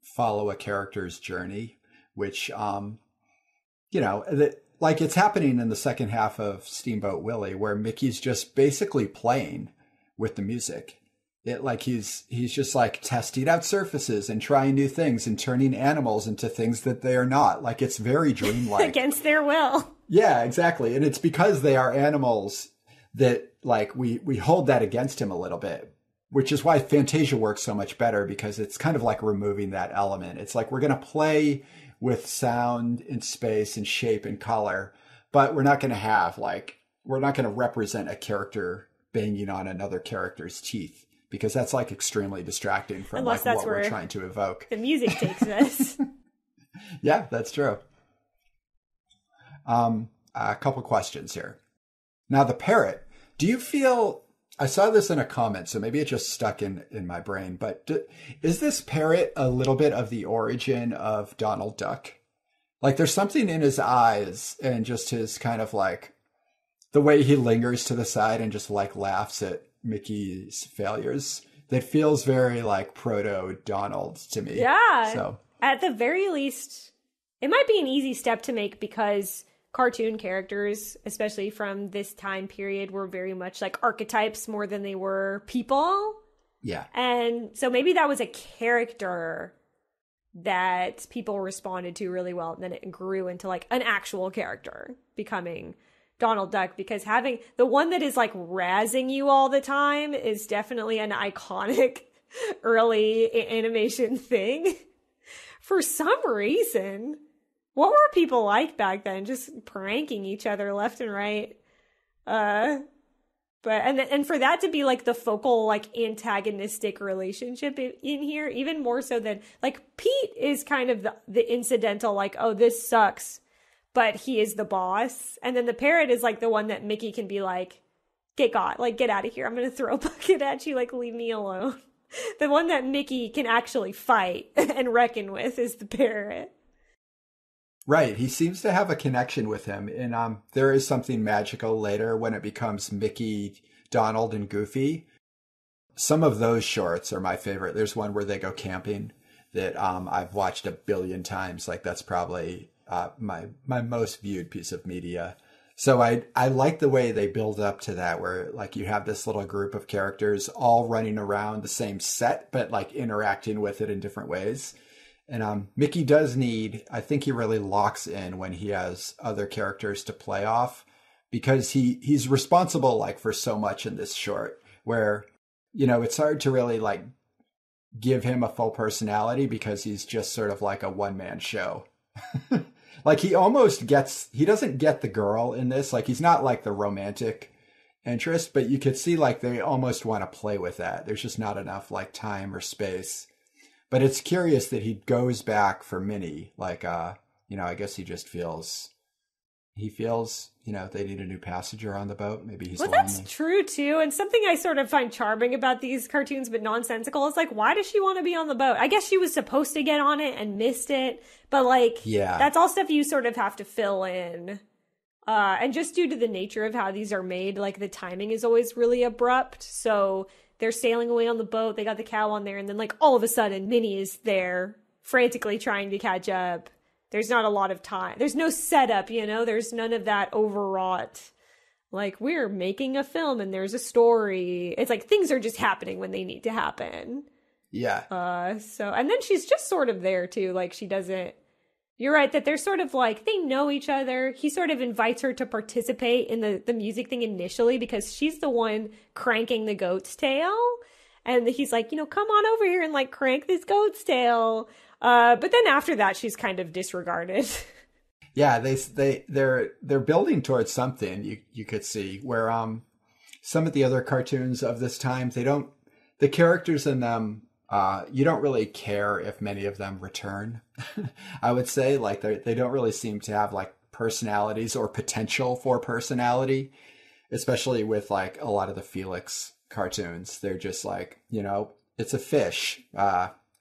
follow a character's journey, which, you know, like it's happening in the second half of Steamboat Willie, where Mickey's just basically playing with the music. It like he's just like testing out surfaces and trying new things and turning animals into things that they are not. Like it's very dreamlike. Against their will. Yeah, exactly. And it's because they are animals that like we hold that against him a little bit, which is why Fantasia works so much better, because it's kind of like removing that element. It's like we're going to play with sound and space and shape and color, but we're not going to represent a character banging on another character's teeth, because that's like extremely distracting from Unless like what we're trying to evoke. The music takes us. Yeah, that's true. A couple questions here. Now, the parrot, do you feel, I saw this in a comment, so maybe it just stuck in my brain, but is this parrot a little bit of the origin of Donald Duck? Like there's something in his eyes and just his kind of like the way he lingers to the side and just like laughs at Mickey's failures that feels very like proto Donald to me. Yeah. So at the very least, it might be an easy step to make because cartoon characters, especially from this time period, were very much like archetypes more than they were people. Yeah. And so maybe that was a character that people responded to really well, and then it grew into like an actual character becoming Donald Duck, because having the one that is like razzing you all the time is definitely an iconic early animation thing. For some reason. What were people like back then? Just pranking each other left and right. And for that to be like the focal, like antagonistic relationship in here, even more so than like Pete is kind of the incidental, like, oh, this sucks, but he is the boss. And then the parrot is like the one that Mickey can be like, get out of here. I'm going to throw a bucket at you. Like, leave me alone. The one that Mickey can actually fight and reckon with is the parrot. Right. He seems to have a connection with him. And there is something magical later when it becomes Mickey, Donald, and Goofy. Some of those shorts are my favorite. There's one where they go camping that I've watched 1 billion times. Like, that's probably my most viewed piece of media. So I like the way they build up to that, where like you have this little group of characters all running around the same set, but like interacting with it in different ways. And Mickey does need, I think he really locks in when he has other characters to play off, because he's responsible like for so much in this short where, you know, it's hard to really like give him a full personality because he's just sort of like a one-man show. Like he doesn't get the girl in this. Like he's not like the romantic interest, but you could see like they almost want to play with that. There's just not enough like time or space. But it's curious that he goes back for Minnie. Like, you know, I guess he feels, you know, they need a new passenger on the boat. Maybe he's lonely. That's true too. And something I sort of find charming about these cartoons, but nonsensical, is like, why does she want to be on the boat? I guess she was supposed to get on it and missed it. But like, yeah, that's all stuff you sort of have to fill in. And just due to the nature of how these are made, like the timing is always really abrupt. So they're sailing away on the boat. They got the cow on there. And then like all of a sudden, Minnie is there frantically trying to catch up. There's not a lot of time. There's no setup, you know? There's none of that overwrought. Like, we're making a film and there's a story. It's like things are just happening when they need to happen. Yeah. And then she's just sort of there too. Like she doesn't, you're right that they're sort of like, they know each other. He sort of invites her to participate in the music thing initially because she's the one cranking the goat's tail. And he's like, you know, come on over here and like crank this goat's tail. But then after that, she's kind of disregarded. Yeah, they're building towards something you could see where some of the other cartoons of this time, the characters in them, you don't really care if many of them return. I would say like they don't really seem to have like personalities or potential for personality, especially with like a lot of the Felix cartoons. They're just like, you know, it's a fish.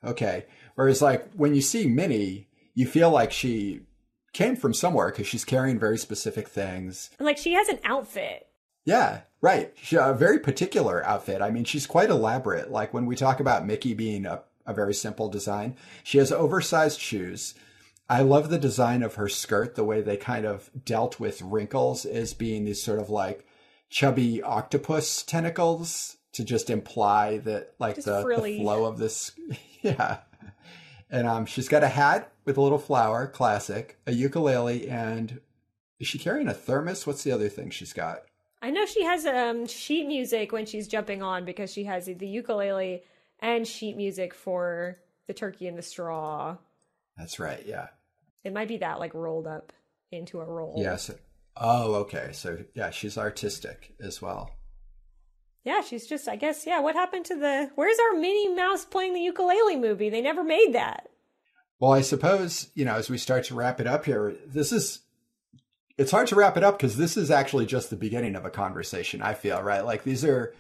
Okay. Whereas like when you see Minnie, you feel like she came from somewhere because she's carrying very specific things. And like she has an outfit. Yeah, right. A very particular outfit. I mean, she's quite elaborate. Like when we talk about Mickey being a very simple design, she has oversized shoes. I love the design of her skirt, the way they kind of dealt with wrinkles as being these sort of like chubby octopus tentacles to just imply that like the flow of this. Yeah. And she's got a hat with a little flower, classic, a ukulele, and is she carrying a thermos? What's the other thing she's got? I know she has sheet music when she's jumping on because she has the ukulele and sheet music for the turkey and the straw. That's right, yeah. It might be that like rolled up into a roll. Yes. Oh, okay. So yeah, she's artistic as well. Yeah, she's just, I guess, yeah, what happened to where's our Minnie Mouse playing the ukulele movie? They never made that. Well, I suppose, you know, as we start to wrap it up here, it's hard to wrap it up because this is actually just the beginning of a conversation, I feel, right? Like we're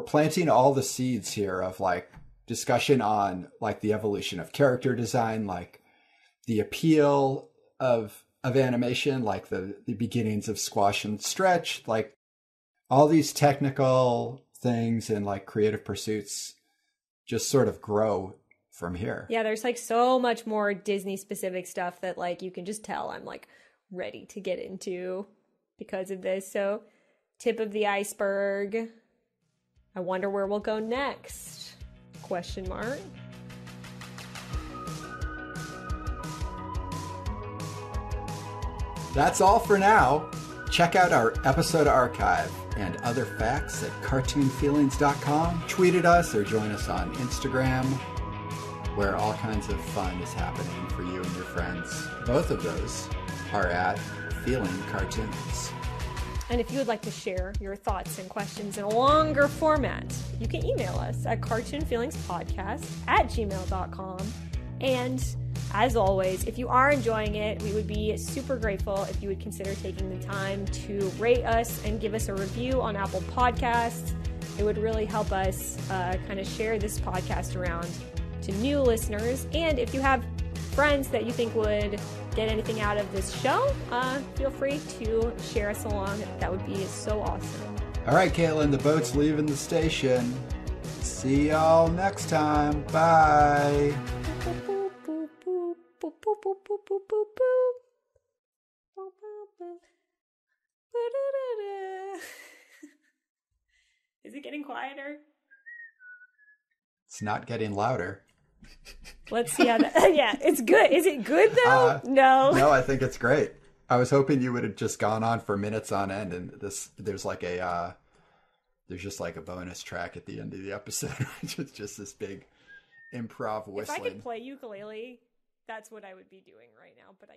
planting all the seeds here of like discussion on like the evolution of character design, like the appeal of animation, like the beginnings of squash and stretch, like all these technical things and like creative pursuits just sort of grow from here. Yeah, there's like so much more Disney specific stuff that like you can just tell I'm like ready to get into because of this. So tip of the iceberg. I wonder where we'll go next. Question mark. That's all for now. Check out our episode archive and other facts at cartoonfeelings.com. Tweet at us or join us on Instagram, where all kinds of fun is happening for you and your friends. Both of those are at Feeling Cartoons. And if you would like to share your thoughts and questions in a longer format, you can email us at cartoonfeelingspodcast@gmail.com. And as always, if you are enjoying it, we would be super grateful if you would consider taking the time to rate us and give us a review on Apple Podcasts. It would really help us kind of share this podcast around to new listeners. And if you have friends that you think would get anything out of this show, feel free to share us along. That would be so awesome. All right, Caitlin, the boat's leaving the station. See y'all next time. Bye. Is it getting quieter? It's not getting louder. Let's see how that... Yeah, it's good. Is it good, though? No. No, I think it's great. I was hoping you would have just gone on for minutes on end, and there's just like a bonus track at the end of the episode. It's just this big improv whistling. If I could play ukulele, that's what I would be doing right now, but I